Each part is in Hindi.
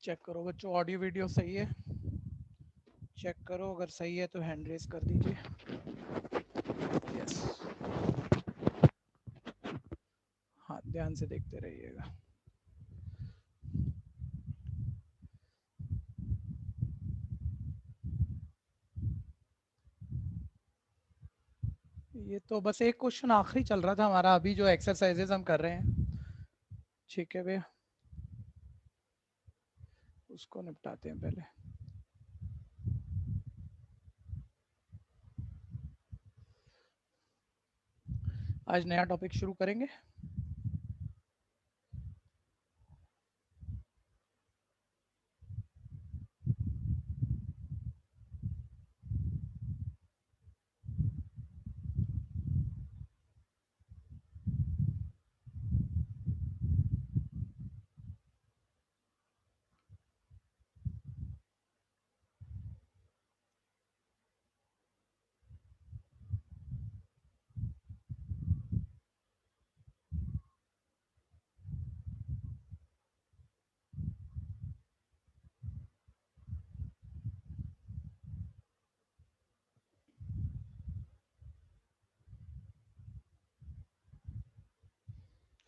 चेक करो बच्चों, ऑडियो वीडियो सही है? चेक करो, अगर सही है तो हैंड रेज कर दीजिए। यस, हाँ ध्यान से देखते रहिएगा। ये तो बस एक क्वेश्चन आखिरी चल रहा था हमारा अभी, जो एक्सरसाइजेज हम कर रहे हैं। ठीक है भैया, उसको निपटाते हैं पहले। आज नया टॉपिक शुरू करेंगे।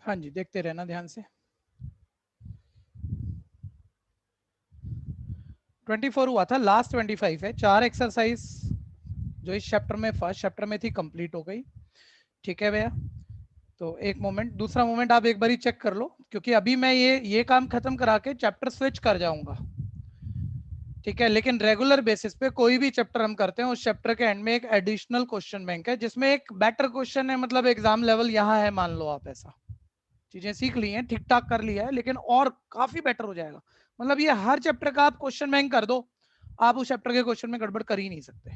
हाँ जी, देखते रहना ध्यान से। 24 हुआ था, लास्ट 25 है। 4 एक्सरसाइज जो इस चैप्टर में, फर्स्ट चैप्टर में थी, कंप्लीट हो गई। ठीक है भैया, तो एक मोमेंट, दूसरा मोमेंट आप एक बार ही चेक कर लो, क्योंकि अभी मैं ये काम खत्म करा के चैप्टर स्विच कर जाऊंगा। ठीक है, लेकिन रेगुलर बेसिस पे कोई भी चैप्टर हम करते हैं, उस चैप्टर के एंड में एक एडिशनल क्वेश्चन बैंक है, जिसमें एक बेटर क्वेश्चन है, मतलब एग्जाम लेवल यहाँ है, मान लो आप ऐसा। चीजें सीख ली हैं, ठीक ठाक कर लिया है, लेकिन और काफी बेटर हो जाएगा। मतलब ये हर चैप्टर का आप क्वेश्चन बैंक कर दो, आप उस चैप्टर के क्वेश्चन में गड़बड़ कर ही नहीं सकते।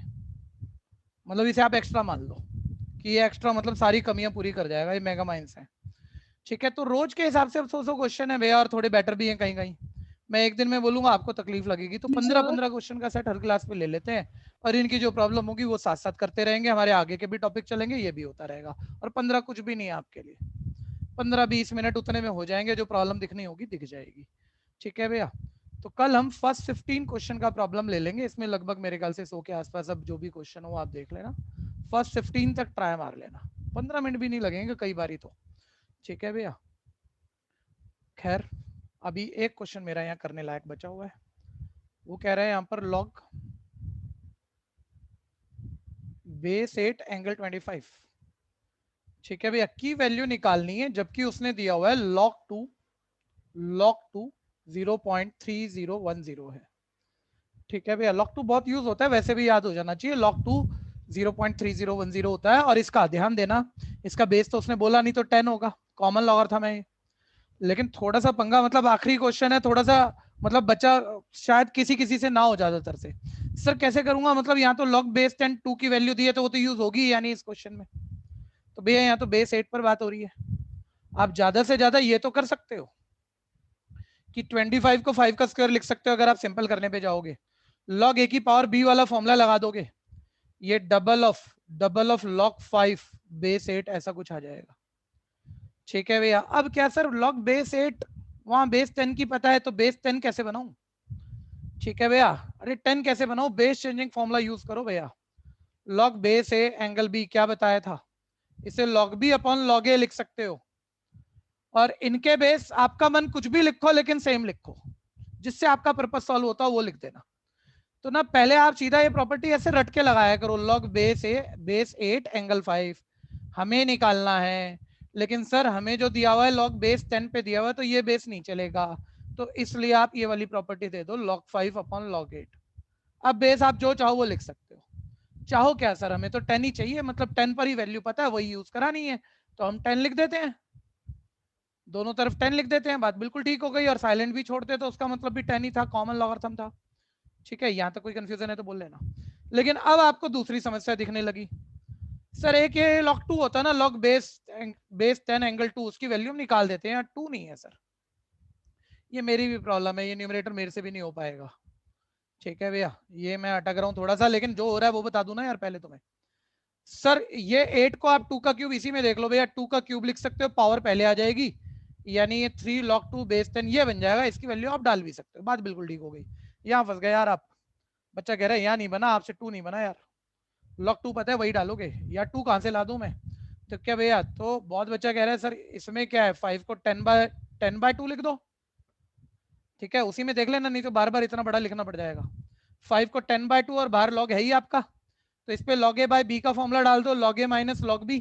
मतलब इसे आप एक्स्ट्रा मान लो कि ये एक्स्ट्रा मतलब सारी कमियां पूरी कर जाएगा, ये मेगा माइंस है। ठीक है, तो रोज के हिसाब से 100 क्वेश्चन है भैया, और थोड़े बेटर भी हैं कहीं कहीं। मैं एक दिन में बोलूंगा, आपको तकलीफ लगेगी, तो 15-15 क्वेश्चन का सेट हर क्लास में ले लेते हैं, और इनकी जो प्रॉब्लम होगी वो साथ साथ करते रहेंगे, हमारे आगे के भी टॉपिक चलेंगे, ये भी होता रहेगा। और 15 कुछ भी नहीं है आपके लिए, 15-20 मिनट उतने में हो जाएंगे, जो प्रॉब्लम दिखनी होगी दिख जाएगी। ठीक है भैया, तो कल हम फर्स्ट 15 क्वेश्चन का प्रॉब्लम ले लेंगे, इसमें लगभग मेरे ख्याल से 100 के आसपास, अब जो भी क्वेश्चन हो आप देख लेना, फर्स्ट 15 तक ट्राई मार लेना, 15 मिनट भी नहीं लगेंगे कई बारी तो। ठीक है भैया, खैर अभी एक क्वेश्चन मेरा यहाँ करने लायक बचा हुआ है, वो कह रहा है यहाँ पर लॉग बेस 8 एंगल 25। ठीक है भैया, की वैल्यू निकालनी है, जबकि उसने दिया हुआ है log 2 0.3010 है। ठीक है भैया, log 2 बहुत यूज होता है, वैसे भी याद हो जाना चाहिए, log 2 0.3010 होता है, और इसका ध्यान देना, इसका बेस तो उसने बोला नहीं, तो 10 होगा, कॉमन लॉगरिथम है। लेकिन थोड़ा सा पंगा, मतलब आखिरी क्वेश्चन है, थोड़ा सा मतलब बच्चा शायद किसी किसी से ना हो ज्यादातर से, सर कैसे करूंगा, मतलब यहाँ तो log बेस 10 2 की वैल्यू दी है, तो वो तो यूज होगी यानी इस क्वेश्चन में। तो भैया यहाँ तो बेस 8 पर बात हो रही है, आप ज्यादा से ज्यादा ये तो कर सकते हो कि 25 को 5 का स्क्वायर लिख सकते हो, अगर आप सिंपल करने पे जाओगे, log a की पावर b वाला फॉर्मूला लगा दोगे, ये डबल ऑफ log 5 बेस 8 ऐसा कुछ आ जाएगा। ठीक है भैया, अब क्या सर, log बेस 8 वहां बेस 10 की पता है, तो बेस 10 कैसे बनाऊं? ठीक है भैया, अरे 10 कैसे बनाऊं, बेस चेंजिंग फॉर्मूला यूज करो भैया। log base A angle B क्या बताया था, इसे log b upon log a लिख सकते हो, और इनके बेस आपका मन कुछ भी लिखो, लेकिन सेम लिखो, जिससे आपका पर्पस सॉल्व होता है वो लिख देना। तो ना पहले आप सीधा ये प्रॉपर्टी ऐसे रट के लगाया करो, log बेस 8 एंगल 5 हमें निकालना है, लेकिन सर हमें जो दिया हुआ है log बेस 10 पे दिया हुआ है, तो ये बेस नहीं चलेगा, तो इसलिए आप ये वाली प्रॉपर्टी दे दो, log 5 अपॉन log 8। अब बेस आप जो चाहो वो लिख सकते हो। चाहो क्या सर, हमें तो 10 ही चाहिए, मतलब 10 पर ही वैल्यू पता है, वही यूज करानी है, तो हम 10 लिख देते हैं, दोनों तरफ 10 लिख देते हैं, बात बिल्कुल ठीक हो गई, और साइलेंट भी छोड़ते तो उसका मतलब भी 10 ही था, कॉमन लॉगरिथम था। ठीक है, यहां तक कोई कंफ्यूजन है तो बोल लेना। लेकिन अब आपको दूसरी समस्या दिखने लगी, सर एक ये log 2 होता है ना, log बेस 10 एंगल 2, उसकी वैल्यू हम निकाल देते हैं, 2 नहीं है सर। ये मेरी भी प्रॉब्लम है, ये न्यूमरेटर मेरे से भी नहीं हो पाएगा। ठीक है भैया, ये मैं अटक रहा हूँ थोड़ा सा, लेकिन जो हो रहा है वो बता दूं ना यार पहले तुम्हें। सर ये 8 को आप 2 का क्यूब इसी में देख लो भैया, 2 का क्यूब लिख सकते हो, पावर पहले आ जाएगी, यानी ये 3 log 2 बेस 10 ये बन जाएगा, इसकी वैल्यू आप डाल भी सकते हो। बात बिल्कुल ठीक हो गई। यहाँ फंस गए यार आप, बच्चा कह रहा है यहाँ नहीं बना, आपसे 2 नहीं बना यार, log 2 पता है वही डालोगे, या 2 कहाँ से ला दूं मैं? तो क्या भैया, तो बहुत बच्चा कह रहा है सर इसमें क्या है, 5 को 10/2 लिख दो, ठीक है, उसी में देख लेना, नहीं तो बार बार इतना बड़ा लिखना पड़ जाएगा। 5 को 10/2 और बाहर log है ही आपका, तो इस पे log a by b का फॉर्मूला डाल दो, log a minus log b,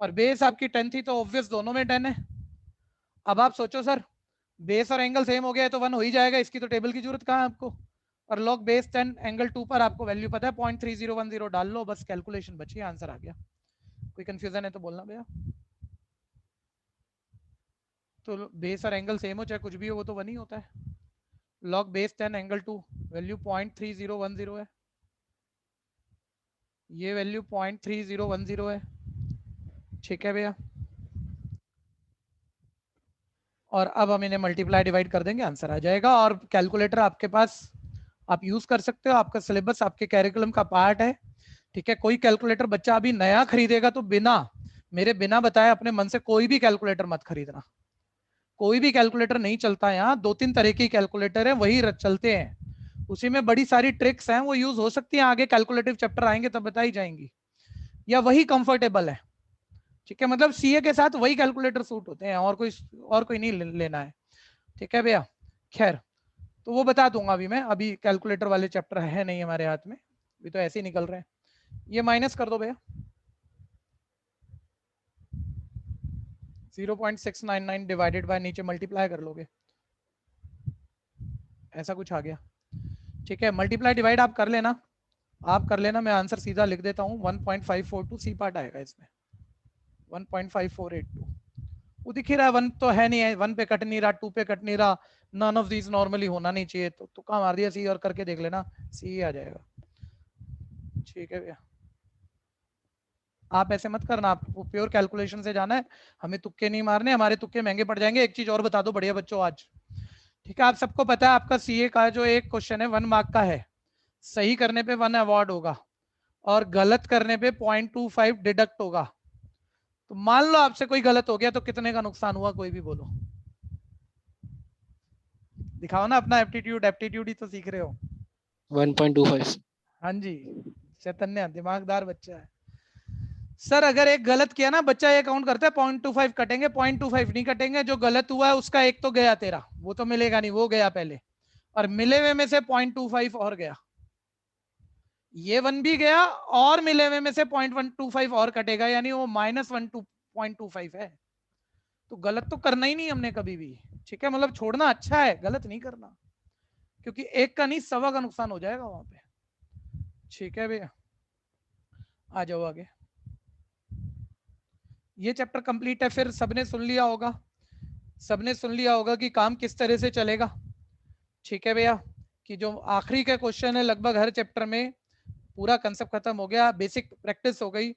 और बेस आपकी 10 थी तो ऑब्वियस दोनों में 10 है। अब आप सोचो सर, बेस और एंगल सेम हो गया है तो 1 हो ही जाएगा, इसकी तो टेबल की जरूरत कहाँ है आपको। और log बेस 10 एंगल 2 पर आपको वैल्यू पता है 0.3010 डाल लो, बस कैलकुलेशन बची, आंसर आ गया। कोई कंफ्यूजन है तो बोलना भैया। तो बेस और एंगल सेम हो चाहे कुछ भी हो, वो तो 1 ही होता है। log बेस 10 एंगल 2 वैल्यू 0.3010 है, ये वैल्यू 0.3010 है, ठीक है भैया। और अब हम इन्हें मल्टीप्लाई डिवाइड कर देंगे, आंसर आ जाएगा। और कैलकुलेटर आपके पास आप यूज कर सकते हो, आपका सिलेबस आपके कैरिकुलम का पार्ट है, ठीक है। कोई कैलकुलेटर बच्चा अभी नया खरीदेगा तो मेरे बिना बताए अपने मन से कोई भी कैलकुलेटर मत खरीदना, कोई भी कैलकुलेटर नहीं चलता। यहाँ 2-3 तरह की कैलकुलेटर है, वही चलते हैं, उसी में बड़ी सारी ट्रिक्स हैं, वो यूज हो सकती है, आगे कैलकुलेटिव चैप्टर आएंगे तब बताई जाएंगी, या वही कंफर्टेबल है, ठीक है। मतलब सीए के साथ वही कैलकुलेटर सूट होते हैं, और कोई नहीं लेना है, ठीक है भैया। खैर, तो वो बता दूंगा अभी मैं, अभी कैलकुलेटर वाले चैप्टर है नहीं हमारे हाथ में, अभी तो ऐसे ही निकल रहे हैं। ये माइनस कर दो भैया, 0.699 डिवाइडेड बाय नीचे मल्टीप्लाई कर लोगे, ऐसा कुछ आ गया, ठीक है। मल्टीप्लाई डिवाइड आप कर लेना, मैं आंसर सीधा लिख देता हूँ, 1.542 सी पार्ट आएगा इसमें, 1.5482। वो दिख ही रहा है, 1 तो है नहीं है, 1 पे कट नहीं रहा, 2 पे कट नहीं रहा, नन ऑफ दीज नॉर्मली होना नहीं चाहिए, तो तुक्का मार दिया सी, और करके देख लेना सी आ जाएगा, ठीक है भैया। आप ऐसे मत करना, आपको प्योर कैलकुलेशन से जाना है, हमें तुक्के नहीं मारने, हमारे तुक्के महंगे पड़ जाएंगे। एक चीज और बता दो बढ़िया बच्चों आज, ठीक है, आप सबको पता है आपका सीए का जो एक क्वेश्चन है 1 मार्क का है, सही करने पे 1 अवार्ड होगा, और गलत करने पे 0.25 डिडक्ट होगा। तो मान लो आपसे कोई गलत हो गया तो कितने का नुकसान हुआ, कोई भी बोलो, दिखाओ ना अपना एप्टीट्यूड, एप्टीट्यूड ही तो सीख रहे हो। 1.25। हाँ जी, चैतन्य दिमागदार बच्चा है। सर अगर एक गलत किया ना बच्चा, ये काउंट करता है 0.25 कटेंगे, 0.25 नहीं कटेंगे, जो गलत हुआ है उसका एक तो गया तेरा, वो तो मिलेगा नहीं, वो गया पहले, और मिले हुए में से 0.25 और गया, ये 1 भी गया, और मिले हुए में से 0.125 और कटेगा, यानी वो -1.25 है। तो गलत तो करना ही नहीं हमने कभी भी, ठीक है, मतलब छोड़ना अच्छा है, गलत नहीं करना, क्योंकि एक का नहीं 1.25 का नुकसान हो जाएगा वहां पे, ठीक है भैया। आ जाओ आगे, ये चैप्टर कंप्लीट है, फिर सबने सुन लिया होगा, कि काम किस तरह से चलेगा, ठीक है भैया। कि जो आखिरी का क्वेश्चन है लगभग हर चैप्टर में, पूरा कंसेप्ट खत्म हो गया, बेसिक प्रैक्टिस हो गई,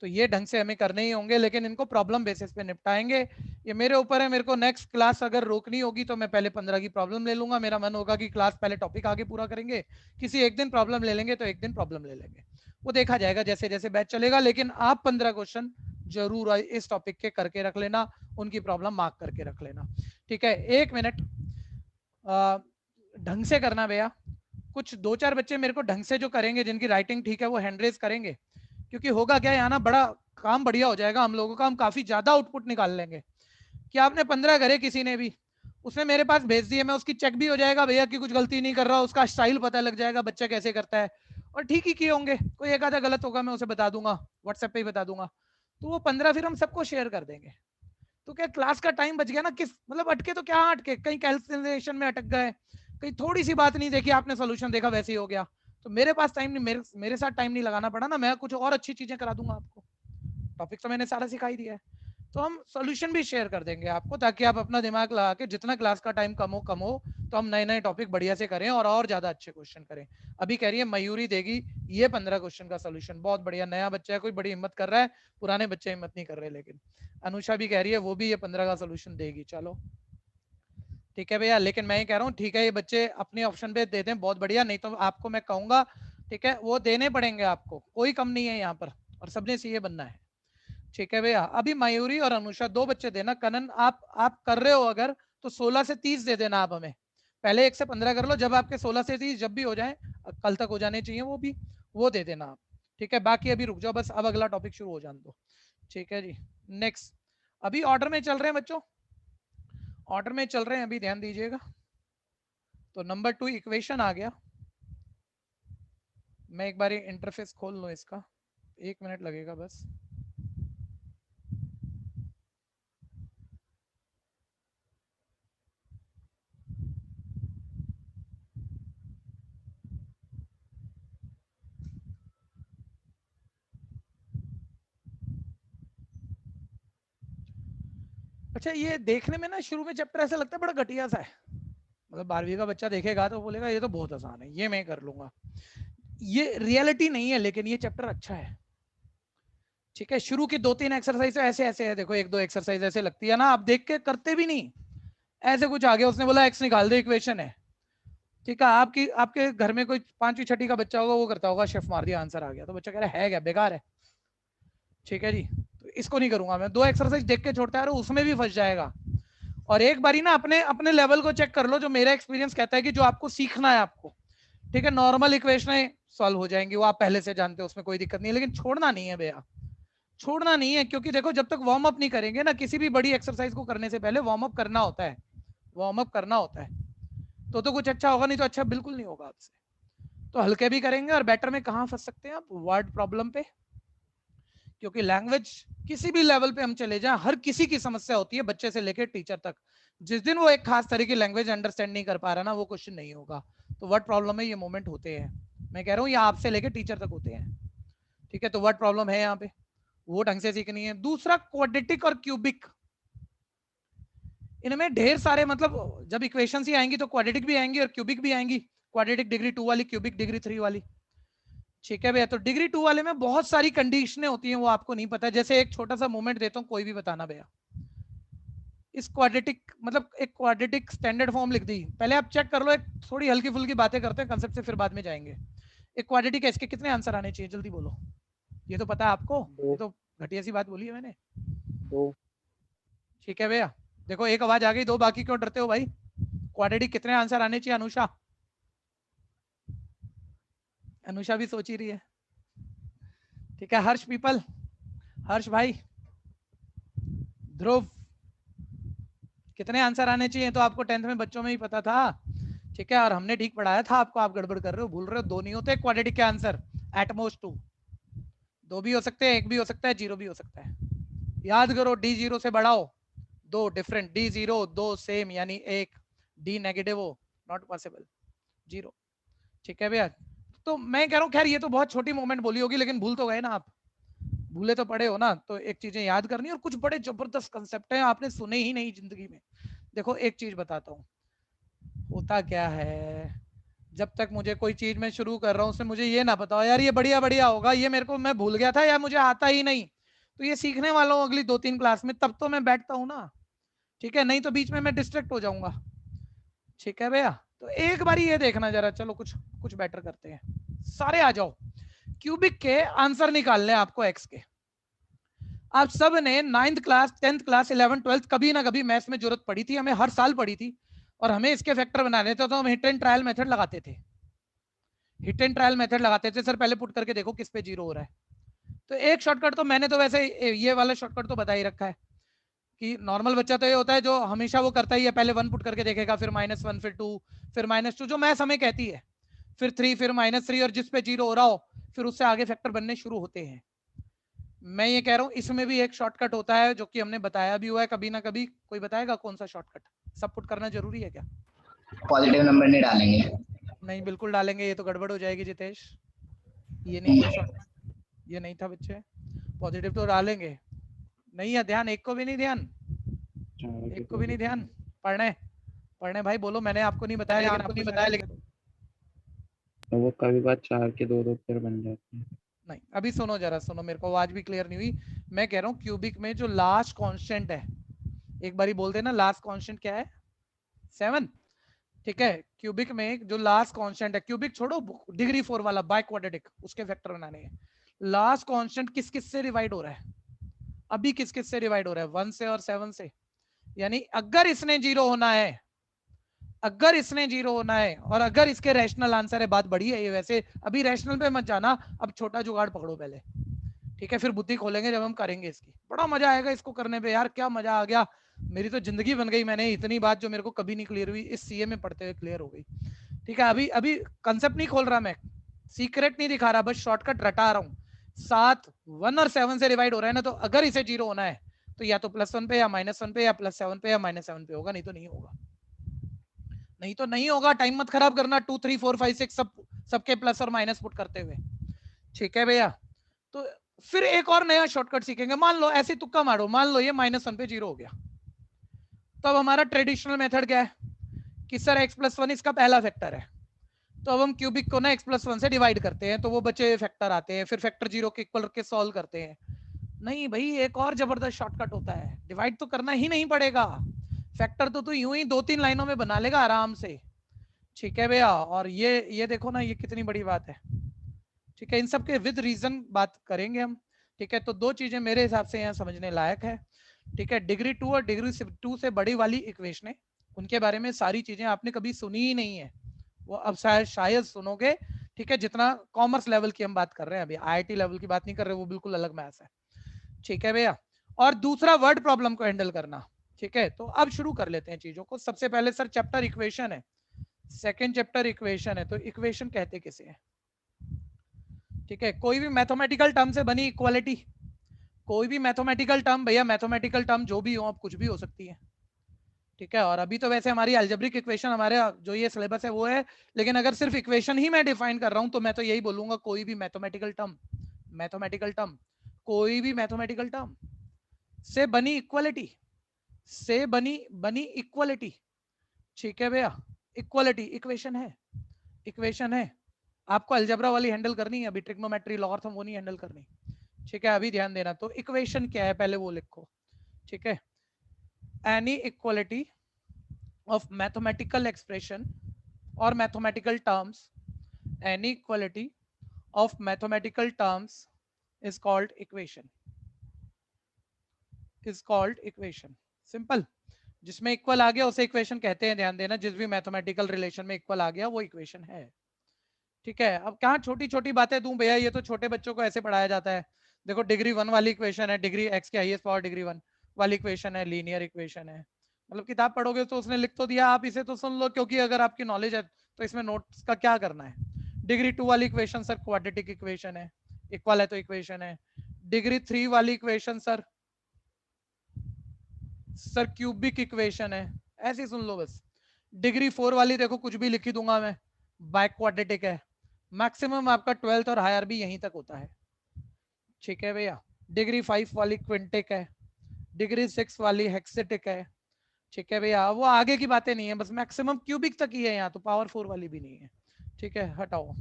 तो ये ढंग से हमें करने ही होंगे, लेकिन इनको प्रॉब्लम बेसिस पे निपटाएंगे, ये मेरे ऊपर है। मेरे को नेक्स्ट क्लास अगर रोकनी होगी तो मैं पहले 15 की प्रॉब्लम ले लूंगा, मेरा मन होगा कि क्लास पहले टॉपिक आगे पूरा करेंगे, किसी एक दिन प्रॉब्लम ले लेंगे, तो एक दिन प्रॉब्लम ले लेंगे, वो देखा जाएगा जैसे जैसे बैच चलेगा। लेकिन आप 15 क्वेश्चन जरूर इस टॉपिक के करके रख लेना, उनकी प्रॉब्लम मार्क करके रख लेना, ठीक है। 1 मिनट ढंग से करना भैया, कुछ 2-4 बच्चे मेरे को ढंग से जो करेंगे, जिनकी राइटिंग ठीक है, वो हैंड रेज करेंगे, क्योंकि होगा क्या यहाँ ना, बड़ा काम बढ़िया हो जाएगा हम लोगों का, हम काफी ज्यादा आउटपुट निकाल लेंगे। कि आपने 15 करे किसी ने भी, उसने मेरे पास भेज दिए, मैं उसकी चेक भी हो जाएगा भैया कि कुछ गलती नहीं कर रहा, उसका स्टाइल पता लग जाएगा बच्चा कैसे करता है, और ठीक ही किए होंगे, कोई एक आधा गलत होगा मैं उसे बता दूंगा, व्हाट्सएप पे ही बता दूंगा, तो वो 15 फिर हम सबको शेयर कर देंगे। तो क्या क्लास का टाइम बच गया ना, किस मतलब अटके तो क्या अटके, कहीं कैलकुलेशन में अटक गए, कहीं थोड़ी सी बात नहीं देखी आपने, सोल्यूशन देखा वैसे ही हो गया, तो मेरे पास टाइम नहीं, मेरे साथ टाइम नहीं लगाना पड़ा ना, मैं कुछ और अच्छी चीजें करा दूंगा आपको, टॉपिक तो मैंने सारा सिखा ही दिया है। तो हम सॉल्यूशन भी शेयर कर देंगे आपको, ताकि आप अपना दिमाग लगा के जितना क्लास का टाइम कम हो तो हम नए नए टॉपिक बढ़िया से करें, और ज्यादा अच्छे क्वेश्चन करें। अभी कह रही है मयूरी देगी ये 15 क्वेश्चन का सोल्यूशन, बहुत बढ़िया, नया बच्चा है, कोई बड़ी हिम्मत कर रहा है, पुराने बच्चे हिम्मत नहीं कर रहे। लेकिन अनुषा भी कह रही है वो भी ये 15 का सोल्यूशन देगी, चलो ठीक है भैया। लेकिन मैं ये कह रहा हूँ ठीक है, ये बच्चे अपने ऑप्शन पे दे दें, बहुत बढ़िया, नहीं तो आपको मैं कहूंगा, ठीक है, वो देने पड़ेंगे आपको, कोई कम नहीं है यहाँ पर, और सबने सीए बनना है। ठीक है भैया। अभी मयूरी और अनुषा दो बच्चे देना। कनन आप कर रहे हो अगर तो 16 से 30 दे देना आप हमें। पहले 1 से 15 कर लो, जब आपके 16 से 30 जब भी हो जाए, कल तक हो जाने चाहिए वो भी, वो दे देना आप। ठीक है, बाकी अभी रुक जाओ बस, अब अगला टॉपिक शुरू हो जाने दो। ठीक है जी, नेक्स्ट। अभी ऑर्डर में चल रहे हैं बच्चों, ऑर्डर में चल रहे हैं, अभी ध्यान दीजिएगा। तो नंबर 2 इक्वेशन आ गया। मैं एक बार इंटरफेस खोल लूं इसका, 1 मिनट लगेगा बस। अच्छा, ये देखने में ना शुरू में चैप्टर ऐसा लगता है बड़ा घटिया सा है, मतलब 12वीं का बच्चा देखेगा तो बोलेगा ये तो बहुत आसान है, ये मैं कर लूंगा। ये रियलिटी नहीं है, लेकिन ये चैप्टर अच्छा है। ठीक है, शुरू की 2-3 एक्सरसाइज ऐसे ऐसे है, देखो 1-2 एक्सरसाइज ऐसे लगती है ना, आप देख के करते भी नहीं, ऐसे कुछ आ गया, उसने बोला एक्स निकाल दे, इक्वेशन है। ठीक है, आपके घर में कोई 5वीं 6वीं का बच्चा होगा, वो करता होगा, शेफ मार दिया, आंसर आ गया, तो बच्चा कह रहा है क्या, बेकार है। ठीक है जी, तो इसको नहीं करूंगा मैं। 2 एक्सरसाइज देख के छोड़ता है, उसमें भी फंस जाएगा। और एक बारी ना अपने अपने लेवल को चेक कर लो, जो मेरा एक्सपीरियंस कहता है कि जो आपको सीखना है आपको, ठीक है, नॉर्मल इक्वेशन सॉल्व हो जाएंगी, वो आप पहले से जानते हो, उसमें कोई दिक्कत नहीं है, लेकिन छोड़ना नहीं है भैया, छोड़ना नहीं है। क्योंकि देखो, जब तक वार्म अप नहीं करेंगे ना, किसी भी बड़ी एक्सरसाइज को करने से पहले वार्म अप करना होता है, वार्म अप करना होता है, तो कुछ अच्छा होगा, नहीं तो अच्छा बिल्कुल नहीं होगा आपसे। तो हल्के भी करेंगे। और बेटर में कहाँ फंस सकते हैं आप, वर्ड प्रॉब्लम पे। क्योंकि लैंग्वेज किसी भी लेवल पे हम चले जाएं, हर किसी की समस्या होती है, बच्चे से लेकर टीचर तक। जिस दिन वो एक खास तरह की लैंग्वेज अंडरस्टैंड नहीं कर पा रहा ना, वो क्वेश्चन नहीं होगा। तो वर्ड प्रॉब्लम में ये मोमेंट होते हैं, मैं कह रहा हूँ ये आपसे लेकर टीचर तक होते हैं। ठीक है, तो वर्ड प्रॉब्लम है यहाँ पे, वो ढंग से सीखनी है। दूसरा, क्वाड्रेटिक और क्यूबिक, इनमें ढेर सारे, मतलब जब इक्वेशन ही आएंगी तो क्वाड्रेटिक भी आएंगी और क्यूबिक भी आएंगी। क्वाड्रेटिक डिग्री 2 वाली, क्यूबिक डिग्री 3 वाली। ठीक है भैया, तो डिग्री 2 वाले में बहुत सारी कंडीशनें होती हैं, वो आपको नहीं पता। जैसे एक छोटा सा मूवमेंट देता हूँ, कोई भी बताना भैया। इस क्वाड्रेटिक, मतलब एक क्वाड्रेटिक स्टैंडर्ड फॉर्म लिख दी, पहले आप चेक कर लो, एक थोड़ी हल्की फुल्की बातें करते हैं कंसेप्ट से, फिर बाद में जाएंगे। एक क्वाड्रेटिक है, इसके कितने आंसर आने चाहिए, जल्दी बोलो। ये तो पता है आपको, ये दो तो घटिया सी बात बोली है मैंने। दो ठीक है भैया, देखो एक आवाज आ गई, दो, बाकी क्यों डरते हो भाई। क्वाड्रेटिक कितने आंसर आने चाहिए अनुषा, अनुषा भी सोच ही रही है। ठीक है, हर्ष पीपल, हर्ष भाई, ध्रुव, कितने आंसर आने चाहिए, तो आपको 10th में बच्चों में ही पता था। ठीक है, और हमने ठीक पढ़ाया था आपको, आप गड़बड़ कर रहे हो, भूल रहे हो। दो नहीं होते क्वाड्रेटिक के आंसर, एटमोस्ट 2। दो भी हो सकते हैं, एक भी हो सकता है, जीरो भी हो सकता है। याद करो, डी जीरो से बढ़ाओ, दो डिफरेंट, डी जीरो दो सेम, यानी एक, डी नेगेटिव हो, नॉट पॉसिबल, जीरो। ठीक है भैया, तो मैं कह रहा हूँ, खैर ये तो बहुत छोटी मोमेंट बोली होगी, लेकिन भूल तो गए ना आप, भूले तो पड़े हो ना, तो एक चीजें याद करनी, और कुछ बड़े जबरदस्त कंसेप्ट हैं, आपने सुने ही नहीं जिंदगी में। देखो एक चीज बताता हूँ, होता क्या है, जब तक मुझे कोई चीज मैं शुरू कर रहा हूँ, उसमें मुझे ये ना पता हो यार ये बढ़िया बढ़िया होगा, ये मेरे को, मैं भूल गया था या मुझे आता ही नहीं, तो ये सीखने वाला हूँ अगली 2-3 क्लास में, तब तो मैं बैठता हूँ ना। ठीक है, नहीं तो बीच में मैं डिस्ट्रैक्ट हो जाऊंगा। ठीक है भैया, तो एक बार ये देखना जरा, चलो कुछ कुछ बेटर करते हैं, सारे आ जाओ। क्यूबिक के आंसर निकालने आपको एक्स के। आप सब ने 9th class, 10th class, 11th 12th कभी ना कभी मैथ्स में जरूरत पड़ी थी, हमें हर साल पड़ी थी, और हमें इसके फैक्टर बनाने थे, तो हम हिट एंड ट्रायल मेथड लगाते थे। हिट एंड ट्रायल मेथड लगाते थे, सर पहले पुट करके देखो किस पे जीरो हो रहा है। तो एक शॉर्टकट तो मैंने तो वैसे ये वाला शॉर्टकट तो बता ही रखा है, कि नॉर्मल बच्चा तो ये होता है जो हमेशा वो करता ही है, पहले 1 पुट करके देखेगा, फिर -1, फिर 2, फिर -2, जो मैथ्स हमें कहती है, फिर 3, फिर -3, और जिस पे जीरो हो रहा हो फिर उससे आगे फैक्टर बनने शुरू होते हैं। मैं ये कह रहा हूँ इसमें भी एक शॉर्टकट होता है, जो कि हमने बताया भी हुआ है कभी ना कभी। कोई बताएगा कौन सा शॉर्टकट, सब पुट करना जरूरी है क्या। पॉजिटिव नंबर नहीं डालेंगे। नहीं, बिल्कुल डालेंगे, ये तो गड़बड़ हो जाएगी जितेश, ये नहीं है शॉर्टकट, ये नहीं था बच्चे, पॉजिटिव तो डालेंगे। नहीं है ध्यान, एक को भी नहीं ध्यान, एक को भी नहीं ध्यान। पढ़ने पढ़ने भाई बोलो, मैंने आपको नहीं बताया, लेकिन आपको नहीं बताया, लेकिन वो कभी बात 4 के 2 उत्तर बन जाते हैं। नहीं, अभी सुनो जरा, सुनो, मेरे को आवाज भी क्लियर नहीं हुई। मैं कह रहा हूँ क्यूबिक में जो लास्ट कांस्टेंट है, एक बारी बोल देना, लास्ट कांस्टेंट क्या है, 7। ठीक है, क्यूबिक में जो लास्ट कांस्टेंट है, क्यूबिक छोड़ो, डिग्री 4 वाला बाय क्वाड्रेटिक, उसके फैक्टर बनाने हैं। लास्ट कांस्टेंट किस किस से डिवाइड हो रहा है, अभी किस किस से डिवाइड हो रहा है, 1 से और 7 से। यानी अगर इसने 0 होना है, अगर इसने 0 होना है और अगर इसके रैशनल आंसर है, बात बड़ी है ये वैसे, अभी रैशनल पे मत जाना, अब छोटा जुगाड़ पकड़ो पहले, ठीक है, फिर बुद्धि खोलेंगे जब हम करेंगे इसकी, बड़ा मजा आएगा इसको करने पे यार, क्या मजा आ गया, मेरी तो जिंदगी बन गई, मैंने इतनी बात जो मेरे को कभी नहीं क्लियर हुई इस सीए में पढ़ते हुए क्लियर हो गई। ठीक है, अभी अभी कंसेप्ट नहीं खोल रहा मैं, सीक्रेट नहीं दिखा रहा, बस शॉर्टकट रटा रहा हूँ। 7 1 और 7 से डिवाइड हो रहा है ना, तो अगर इसे 0 होना है तो या तो +1 पे या -1 पे या +7 पे या -7 पे होगा, नहीं तो नहीं होगा, नहीं तो नहीं होगा। टाइम मत खराब करना 2 3 4 5 6 सबके प्लस और माइनस पुट करते हुए, ठीक है भैया। तो फिर एक और नया शॉर्टकट सीखेंगे, मान लो ऐसे तुक्का मारो, मान लो ये -1 पे 0 हो गया, तो अब हमारा ट्रेडिशनल मेथड क्या है कि सर x+1 इसका पहला फैक्टर है, तो अब हम क्यूबिक को ना x+1 से डिवाइड करते हैं, तो वो बचे फैक्टर आते हैं, फिर फैक्टर 0 के इक्वल रख के सॉल्व करते हैं। नहीं भाई, एक और जबरदस्त शॉर्टकट होता है, डिवाइड तो करना ही नहीं पड़ेगा, फैक्टर तो तू यूं ही 2-3 लाइनों में बना लेगा आराम से, ठीक है भैया। और ये देखो ना, ये कितनी बड़ी बात है, ठीक है, इन सब के विद रीजन बात करेंगे हम, ठीक है। तो दो चीजें मेरे हिसाब से यहाँ समझने लायक है, ठीक है, डिग्री 2 और डिग्री 2 से बड़ी वाली इक्वेशन, उनके बारे में सारी चीजें आपने कभी सुनी ही नहीं है, वो अब शायद सुनोगे, ठीक है, जितना कॉमर्स लेवल की हम बात कर रहे हैं, अभी आईआईटी लेवल की बात नहीं कर रहे, वो बिल्कुल अलग मैथ्स है, ठीक है भैया। और दूसरा वर्ड प्रॉब्लम को हैंडल करना, ठीक है। तो अब शुरू कर लेते हैं चीजों को। सबसे पहले सर चैप्टर इक्वेशन है, सेकंड चैप्टर इक्वेशन है, तो इक्वेशन कहते किसे हैं, ठीक है, कोई भी मैथमेटिकल टर्म से बनी इक्वालिटी, कोई भी मैथमेटिकल टर्म, भैया मैथमेटिकल टर्म जो भी हो, अब कुछ भी हो सकती है, ठीक है। और अभी तो वैसे हमारी अलजेब्रिक इक्वेशन, हमारे जो ये सिलेबस है वो है, लेकिन अगर सिर्फ इक्वेशन ही मैं डिफाइन कर रहा हूं तो मैं तो यही बोलूंगा, कोई भी मैथमेटिकल टर्म कोई भी मैथमेटिकल टर्म से बनी इक्वालिटी, से बनी इक्वालिटी, ठीक है भैया, इक्वालिटी इक्वेशन है। आपको अलजेब्रा वाली हैंडल करनी है, अभी ट्रिग्नोमेट्री लॉगरिथम वो नहीं हैंडल करनी, ठीक है। अभी ध्यान देना, तो इक्वेशन क्या है पहले वो लिखो, ठीक है। Any equality of mathematical expression or mathematical terms, any equality of mathematical terms is called equation, simple। जिसमें इक्वल आ गया उसे इक्वेशन कहते हैं, ध्यान देना, जिस भी मैथमेटिकल रिलेशन में इक्वल आ गया वो इक्वेशन है, ठीक है। अब कहाँ छोटी छोटी बातें दूं भैया, ये तो छोटे बच्चों को ऐसे पढ़ाया जाता है। देखो डिग्री 1 वाली इक्वेशन है, डिग्री x के हाईएस्ट पावर डिग्री 1 वाली इक्वेशन है, लीनियर इक्वेशन है, मतलब किताब पढ़ोगे तो उसने लिख तो दिया, आप इसे तो सुन लो, क्योंकि अगर आपकी नॉलेज है तो इसमें नोट्स का क्या करना है। डिग्री 2 वाली इक्वेशन सर क्वाड्रेटिक इक्वेशन है, इक्वल है तो इक्वेशन है। डिग्री 3 वाली इक्वेशन सर क्यूबिक इक्वेशन है, ऐसे ही सुन लो बस। डिग्री 4 वाली देखो कुछ भी लिखी दूंगा मैं, बाय क्वाड्रेटिक है, मैक्सिमम आपका 12th और हायर भी यहीं तक होता है, ठीक है भैया। डिग्री 5 वाली क्विंटिक है, डिग्री 6 वाली हेक्सेटिक है, ठीक है भैया। वो आगे की बातें नहीं है, बस मैक्सिमम क्यूबिक तक ही है यहाँ, तो पावर 4 वाली भी नहीं है, ठीक है। हटाओ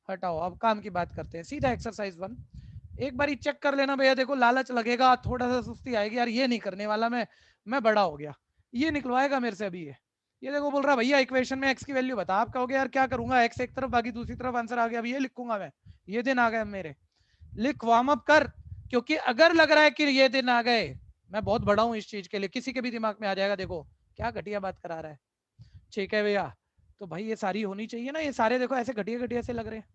हटाओ, अब काम की बात करते हैं, सीधा एक्सरसाइज 1 एक बार चेक कर लेना भैया। देखो लालच लगेगा, थोड़ा सा सुस्ती आएगी यार, ये नहीं करने वाला मैं बड़ा हो गया, ये निकलवाएगा मेरे से अभी ये देखो बोल रहा भैया इक्वेशन में एक्स की वैल्यू बता, आप कहोगे यार क्या करूंगा, एक्स एक तरफ बाकी दूसरी तरफ आंसर आ गया, अभी ये लिखूंगा मैं, ये दिन आ गए मेरे, लिख वार्म अप कर, क्योंकि अगर लग रहा है कि ये दिन आ गए, मैं बहुत बड़ा हूं इस चीज के लिए, किसी के भी दिमाग में आ जाएगा, देखो क्या घटिया बात करा रहा है, ठीक है भैया। तो भाई ये सारी होनी चाहिए ना, ये सारे देखो ऐसे घटिया घटिया से लग रहे हैं।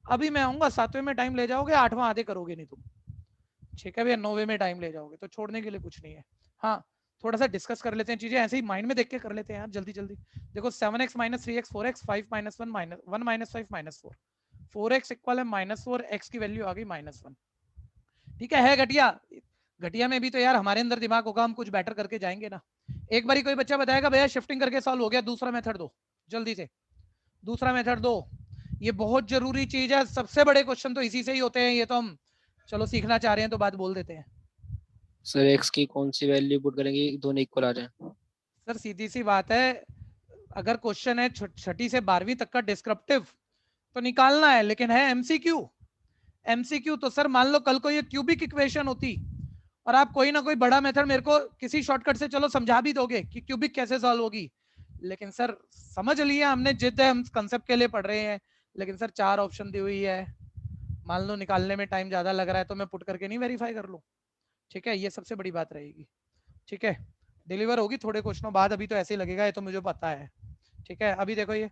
अभी मैं आऊंगा 7वें में टाइम ले जाओगे, 8वां आधे करोगे नहीं तुम, ठीक है भैया। 9वें में टाइम ले जाओगे तो छोड़ने के लिए कुछ नहीं है। हाँ थोड़ा सा डिस्कस कर लेते हैं चीजें, ऐसे ही माइंड में देख के कर लेते हैं यार, जल्दी जल्दी। देखो 7x - 3x 4x 5 - 1 1 - 5 -4 4x equal है -4, x की वैल्यू आ गई -1, ठीक है घटिया। घटिया में भी तो यार हमारे अंदर दिमाग होगा, हम कुछ बेटर करके जाएंगे ना। एक बारी कोई बच्चा बताएगा भैया शिफ्टिंग करके सॉल्व हो गया, दूसरा मेथड दो जल्दी से, दूसरा मेथड दो, ये बहुत जरूरी चीज है, सबसे बड़े क्वेश्चन तो इसी से ही होते हैं, ये तो हम चलो सीखना चाह रहे हैं तो बात बोल देते हैं। सर एक्स की कौन सी वैल्यू पुट करेंगे दोनों इक्वल आ जाए। सर सीधी सी बात है, अगर क्वेश्चन है छठी से 12वीं तक का डिस्क्रिप्टिव तो निकालना है, लेकिन है एमसीक्यू तो सर मान लो कल को ये क्यूबिक इक्वेशन होती और आप कोई ना कोई बड़ा मेथड मेरे को किसी शॉर्टकट से चलो समझा भी दोगे कि क्यूबिक कैसे सॉल्व होगी, लेकिन सर समझ लिया हमने, जिद है, हम कंसेप्ट के लिए पढ़ रहे हैं, लेकिन सर 4 ऑप्शन दी हुई है, मान लो निकालने में टाइम ज्यादा लग रहा है तो मैं पुट करके नहीं वेरीफाई कर लूं, ठीक है, ये सबसे बड़ी बात रहेगी। ठीक है, डिलीवर होगी थोड़े क्वेश्चनों बाद, अभी तो ऐसे ही लगेगा, ये तो मुझे पता है। ठीक है, अभी देखो ये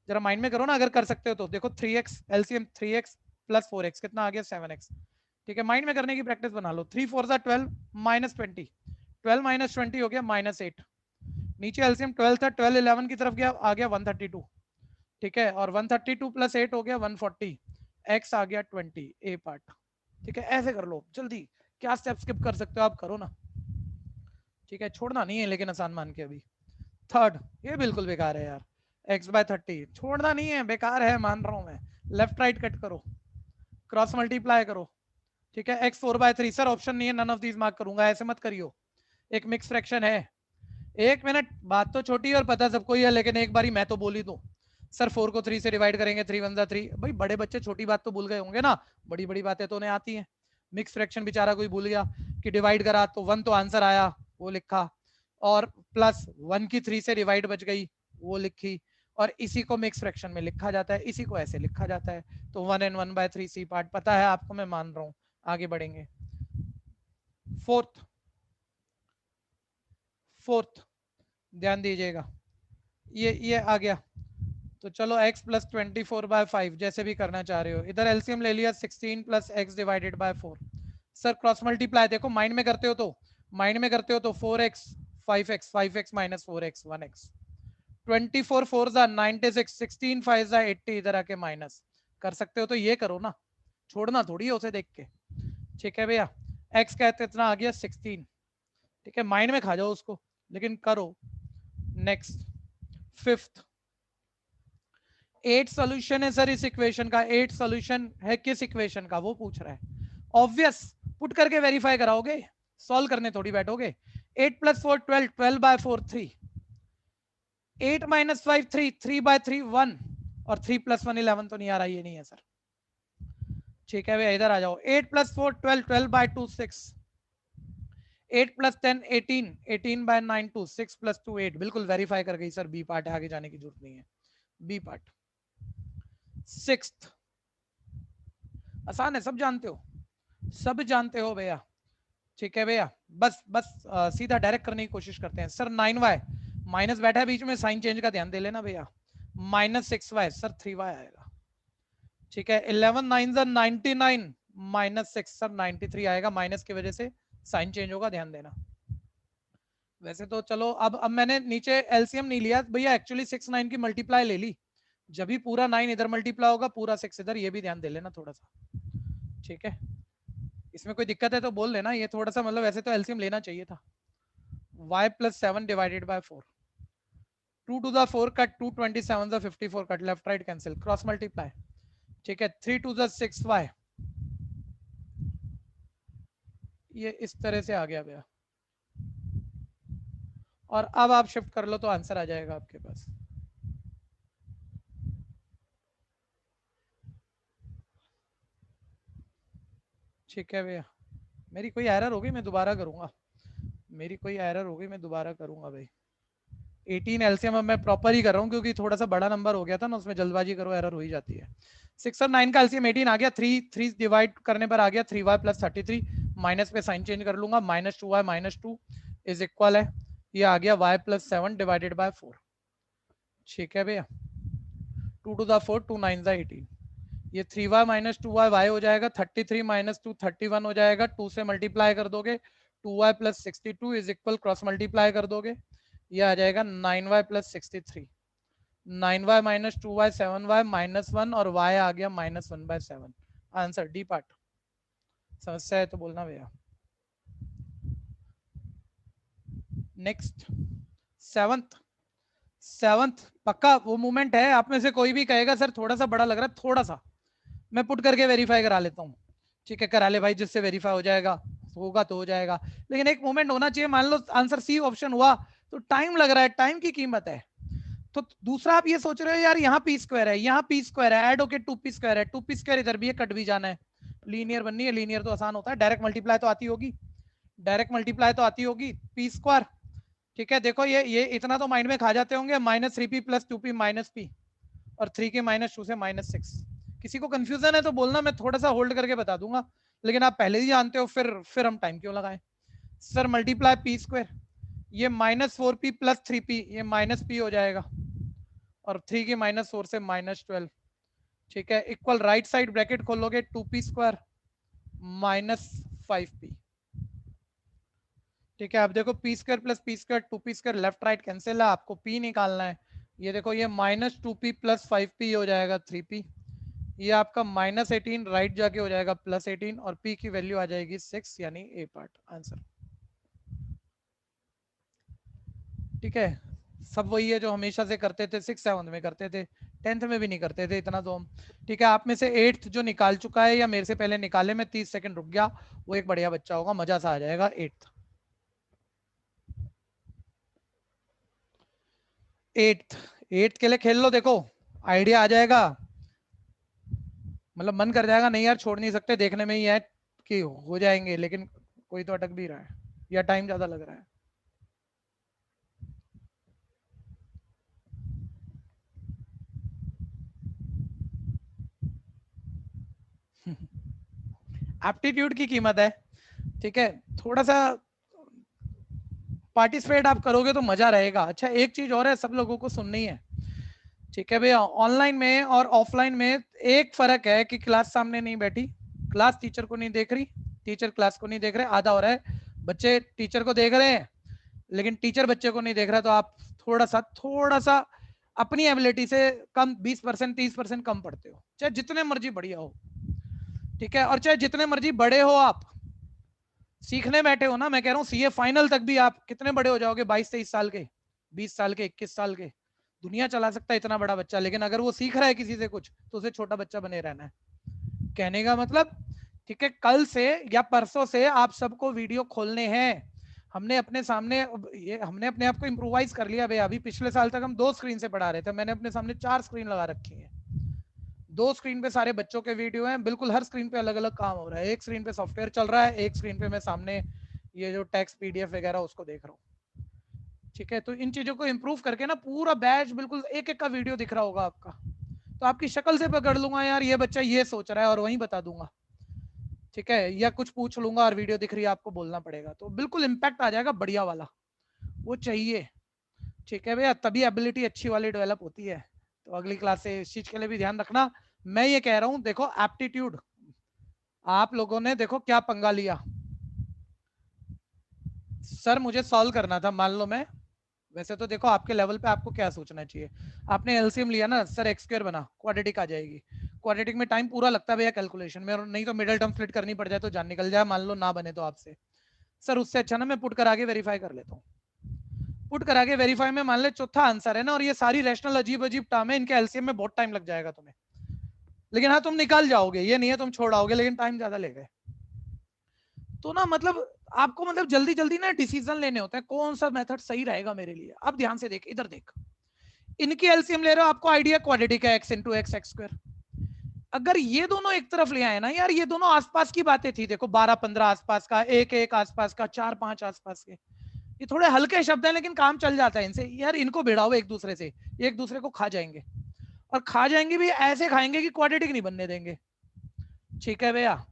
जरा माइंड में करो ना, अगर कर सकते हो तो। देखो 3x LCM 3x plus 4x कितना आ गया 7x। ठीक है, माइंड में करने की प्रैक्टिस बना लो। 3 4 12 माइनस 20, 12 माइनस 20 हो गया -8। नीचे एलसीएम 12 था, 12 11 की तरफ गया, आ गया 132। ठीक है, और 132 प्लस 8 हो गया 140, x आ गया 20 ए पार्ट। ठीक है, ऐसे कर लो जल्दी, क्या स्टेप स्किप कर सकते हो आप करो ना। ठीक है, छोड़ना नहीं है लेकिन आसान मान के। अभी थर्ड, ये बिल्कुल बेकार है यार, x/30 छोड़ना नहीं है, बेकार है मान रहा हूं मैं। लेफ्ट राइट कट करो, क्रॉस मल्टीप्लाई करो। ठीक है, x4/3 सर ऑप्शन नहीं है, नन ऑफ दीज मार्क करूंगा, ऐसे मत करियो, एक मिक्स फ्रैक्शन है। एक मिनट, बात तो छोटी है और पता सबको ही है, लेकिन एक बारी मैं तो बोल ही दूं। सर 4 को 3 से डिवाइड करेंगे, 3 1 3। भाई बड़े बच्चे छोटी बात तो भूल गए होंगे ना, बड़ी बड़ी बातें तो उन्हें आती हैं। मिक्स फ्रैक्शन बेचारा कोई भूल गया कि डिवाइड करा तो 1 तो आंसर आया, वो लिखा, और प्लस 1 की 3 से डिवाइड बच गई, वो लिखी। और इसी को मिक्स फ्रैक्शन में लिखा जाता है, इसी को ऐसे लिखा जाता है। तो 1 and 1/3 सी पार्ट पता है आपको, मैं मान रहा हूं। आगे बढ़ेंगे। फोर्थ ध्यान दीजिएगा, ये आ गया। तो चलो x प्लस 24/5 जैसे भी करना चाह रहे हो। इधर एलसीएम ले लिया 16 plus x divided by 4। Sir cross multiply देखो, माइंड में करते हो तो 4x 5x 5x minus 4x 1x। 24 4 96, 16 5 80, इधर आके माइनस कर सकते हो तो ये करो ना, छोड़ना थोड़ी है उसे देख के। ठीक है भैया, x कहते इतना आ गया 16। ठीक है, माइंड में खा जाओ उसको, लेकिन करो। नेक्स्ट, फिफ्थ, 8 सॉल्यूशन है सर इस इक्वेशन का। 8 सॉल्यूशन है किस इक्वेशन का, वो पूछ रहा है। ऑब्वियस, पुट करके वेरीफाई कराओगे, सॉल्व करने थोड़ी बैठोगे। 8 प्लस 4 12, 12/4 3, 8 माइनस 5 3, 3/3 1, और 3 प्लस 1 11 तो नहीं आ रहा, ये नहीं है सर। ठीक है भैया, इधर आ जाओ। 8 प्लस 4 12, 12/2 6, 8 प्लस 10 18, 18/9 2, 6 प्लस 2 8। बिल्कुल वेरीफाई कर गई सर, बी पार्ट है, आगे जाने की जरूरत नहीं है। B part. सिक्स्थ, आसान है, सब जानते हो, सब जानते हो भैया। ठीक है भैया, बस बस सीधा डायरेक्ट करने की कोशिश करते हैं। सर 9y माइनस बैठा है बीच में, साइन चेंज का ध्यान दे लेना भैया। -6y सर 3y आएगा। ठीक है, 11 9 99 -6 सर 93 आएगा, माइनस की वजह से साइन चेंज होगा, ध्यान देना। वैसे तो चलो, अब मैंने नीचे एलसीएम नहीं लिया भैया, एक्चुअली 6 9 की मल्टीप्लाई ले ली, जब भी पूरा 9 इधर मल्टीप्लाई होगा, पूरा 6 इधर, ये भी ध्यान दे लेना थोड़ा सा। ठीक है, इसमें कोई दिक्कत है तो बोल लेना, ये थोड़ा सा मतलब वैसे तो एलसीएम लेना चाहिए था। y plus 7 divided by 4, 2 to the 4 cut, 2 27 the 54 cut, left right cancel, cross multiply. ठीक है, 3 to the 6y, ये इस तरह से आ गया भैया। और अब आप शिफ्ट कर लो तो आंसर आ जाएगा आपके पास। ठीक है भैया, मेरी कोई एरर होगी मैं दोबारा करूंगा, मेरी कोई एरर होगी मैं दोबारा करूंगा भाई। 18 एलसीएम अब मैं प्रॉपर ही कर रहा हूँ, क्योंकि थोड़ा सा बड़ा नंबर हो गया था ना, उसमें जल्दबाजी करो एरर हो ही जाती है। 6 और 9 का एलसीएम 18 आ गया, 3 डिवाइड करने पर आ गया 3y प्लस 33, माइनस पे साइन चेंज कर लूंगा, -2y -2 इज इक्वल है, ये आ गया y प्लस 7 डिवाइडेड बाय 4। ठीक है भैया, 2 to the 4 2 9 18, ये 3y - 2y y हो जाएगा, 33 - 2 31 हो जाएगा, 2 से मल्टीप्लाई कर दोगे, 2y plus 62 is equal, cross multiply कर दोगे, ये आ जाएगा 9y plus 63, 9y - 2y 7y -1, और y आ गया -1/7। Answer D part. समस्या है तो बोलना भैया। नेक्स्ट, सेवंथ पक्का वो मूवमेंट है, आप में से कोई भी कहेगा सर थोड़ा सा बड़ा लग रहा है, थोड़ा सा मैं पुट करके वेरीफाई करा लेता हूँ। ठीक है, करा ले भाई, जिससे वेरीफाई हो जाएगा, होगा तो हो जाएगा, लेकिन एक मूवमेंट होना चाहिए। मान लो आंसर सी ऑप्शन हुआ तो टाइम लग रहा है, टाइम की कीमत है। तो दूसरा आप ये सोच रहे हो यार, यहाँ पी स्क्वायर है, यहाँ पी स्क्वायर है, ऐड होके 2p स्क्वायर है, 2p स्क्वायर इधर भी है, कट भी जाना है, लीनियर बननी है, लीनियर तो आसान होता है, डायरेक्ट मल्टीप्लाई तो आती होगी, डायरेक्ट मल्टीप्लाई तो आती होगी, पी स्क्वायर। ठीक है, देखो ये इतना तो माइंड में खा जाते होंगे, -3p plus 2p minus p, और 3 के -2 से -6। किसी को कंफ्यूजन है तो बोलना, मैं थोड़ा सा होल्ड करके बता दूंगा, लेकिन आप पहले ही जानते हो, फिर हम टाइम क्यों लगाएं। सर मल्टीप्लाई पी स्क्वायर, ये -4p प्लस 3p, ये -p हो जाएगा और 3 की -4 से -12, ठीक है, इक्वल राइट साइड ब्रैकेट खोलोगे 2p स्क्वायर -5p, ठीक है। अब देखो p square plus p square 2p square left right cancel है, आपको p निकालना है। ये देखो ये -2p प्लस 5p हो जाएगा 3p, ये आपका -18 राइट जाके हो जाएगा +18 और p की वैल्यू आ जाएगी 6, यानी ए पार्ट आंसर, ठीक है। सब वही है जो हमेशा से करते थे, 6th 7th में करते थे, 10th में भी नहीं करते थे इतना तो हम, ठीक है। आप में से 8th जो निकाल चुका है या मेरे से पहले निकाले, मैं 30 सेकंड रुक गया, वो एक बढ़िया बच्चा होगा, मजा सा आ जाएगा। 8th के लिए खेल लो, देखो आइडिया आ जाएगा, मतलब मन कर जाएगा, नहीं यार छोड़ नहीं सकते, देखने में ही है कि हो जाएंगे, लेकिन कोई तो अटक भी रहा है या टाइम ज्यादा लग रहा है। एप्टीट्यूड की कीमत है, ठीक है, थोड़ा सा पार्टिसिपेट आप करोगे तो मजा रहेगा। अच्छा एक चीज और है, सब लोगों को सुननी है, ठीक है भैया। ऑनलाइन में और ऑफलाइन में एक फर्क है कि क्लास सामने नहीं बैठी, क्लास टीचर को नहीं देख रही, टीचर क्लास को नहीं देख रहे, आधा हो रहा है बच्चे टीचर को देख रहे हैं लेकिन टीचर बच्चे को नहीं देख रहा, तो आप थोड़ा सा अपनी एबिलिटी से कम 20% 30% कम पढ़ते हो, चाहे जितने मर्जी बढ़िया हो, ठीक है। और चाहे जितने मर्जी बड़े हो, आप सीखने बैठे हो ना, मैं कह रहा हूँ सीए फाइनल तक भी आप कितने बड़े हो जाओगे, 22-23 साल के, 20 साल के, 21 साल के, दुनिया चला सकता है इतना बड़ा बच्चा, लेकिन अगर वो सीख रहा है किसी से कुछ तो उसे छोटा बच्चा बने रहना है। कहने का मतलब, ठीक है, कल से या परसों से आप सबको वीडियो खोलने हैं। हमने अपने सामने ये हमने अपने आप को इम्प्रोवाइज कर लिया भैया। अभी पिछले साल तक हम 2 स्क्रीन से पढ़ा रहे थे, मैंने अपने सामने 4 स्क्रीन लगा रखी है, 2 स्क्रीन पे सारे बच्चों के वीडियो हैं, बिल्कुल हर स्क्रीन पे अलग अलग काम हो रहा है। एक स्क्रीन पे सॉफ्टवेयर चल रहा है, एक स्क्रीन पे मैं सामने ये जो टेक्स्ट पीडीएफ वगैरह उसको देख रहा हूँ, ठीक है। तो इन चीजों को इम्प्रूव करके ना पूरा बैच बिल्कुल एक एक का वीडियो दिख रहा होगा आपका, तो आपकी शक्ल से पकड़ लूंगा यार ये बच्चा ये सोच रहा है और वहीं बता दूंगा, ठीक है, या कुछ पूछ लूंगा और वीडियो दिख रही है आपको बोलना पड़ेगा, तो बिल्कुल इम्पैक्ट आ जाएगा बढ़िया वाला, वो चाहिए, ठीक है भैया, तभी एबिलिटी अच्छी वाली डेवलप होती है। तो अगली क्लास से इस चीज के लिए भी ध्यान रखना। मैं ये कह रहा हूं, देखो एप्टीट्यूड आप लोगों ने देखो क्या पंगा लिया, सर मुझे सॉल्व करना था, मान लो मैं, वैसे तो देखो आपके लेवल पे आपको क्या सोचना चाहिए, आपने एलसीएम लिया ना, सर एक्स स्क्वायर बना, क्वाड्रेटिक आ जाएगी, क्वाड्रेटिक में टाइम पूरा लगता है भैया कैलकुलेशन में, और नहीं तो मिडिल टर्म स्प्लिट करनी पड़ जाए तो जान निकल जाए, मान लो ना बने तो आपसे, सर उससे अच्छा ना मैं पुट करा के वेरीफाई कर लेता हूँ, पुट करा के वेरीफाई में मान ले चौथा आंसर है ना, और ये सारी रैशनल अजीब अजीब टर्म है, इनके एलसीएम में बहुत टाइम लग जाएगा तुम्हें, लेकिन हाँ तुम निकाल जाओगे, ये नहीं है तुम छोड़ आओगे, लेकिन टाइम ज्यादा ले गए। तो ना मतलब आपको मतलब जल्दी जल्दी ना डिसीजन लेने होते हैं, कौन सा मेथड सही रहेगा मेरे लिए। अब ध्यान से देख, इधर देख, इनकी एलसीएम ले रहे हो, आपको आइडिया क्वाड्रेटिक है, x into x x square, अगर ये दोनों एक तरफ ले आए ना यार, ये दोनों आसपास की बातें थी, देखो 12-15 आसपास का, 1-1 आसपास का, 4-5 आसपास के, ये थोड़े हल्के शब्द हैं लेकिन काम चल जाता है इनसे यार, इनको भिड़ाओ एक दूसरे से, एक दूसरे को खा जाएंगे, और खा जाएंगे भी ऐसे खाएंगे कि क्वाड्रेटिक नहीं बनने देंगे, ठीक है भैया।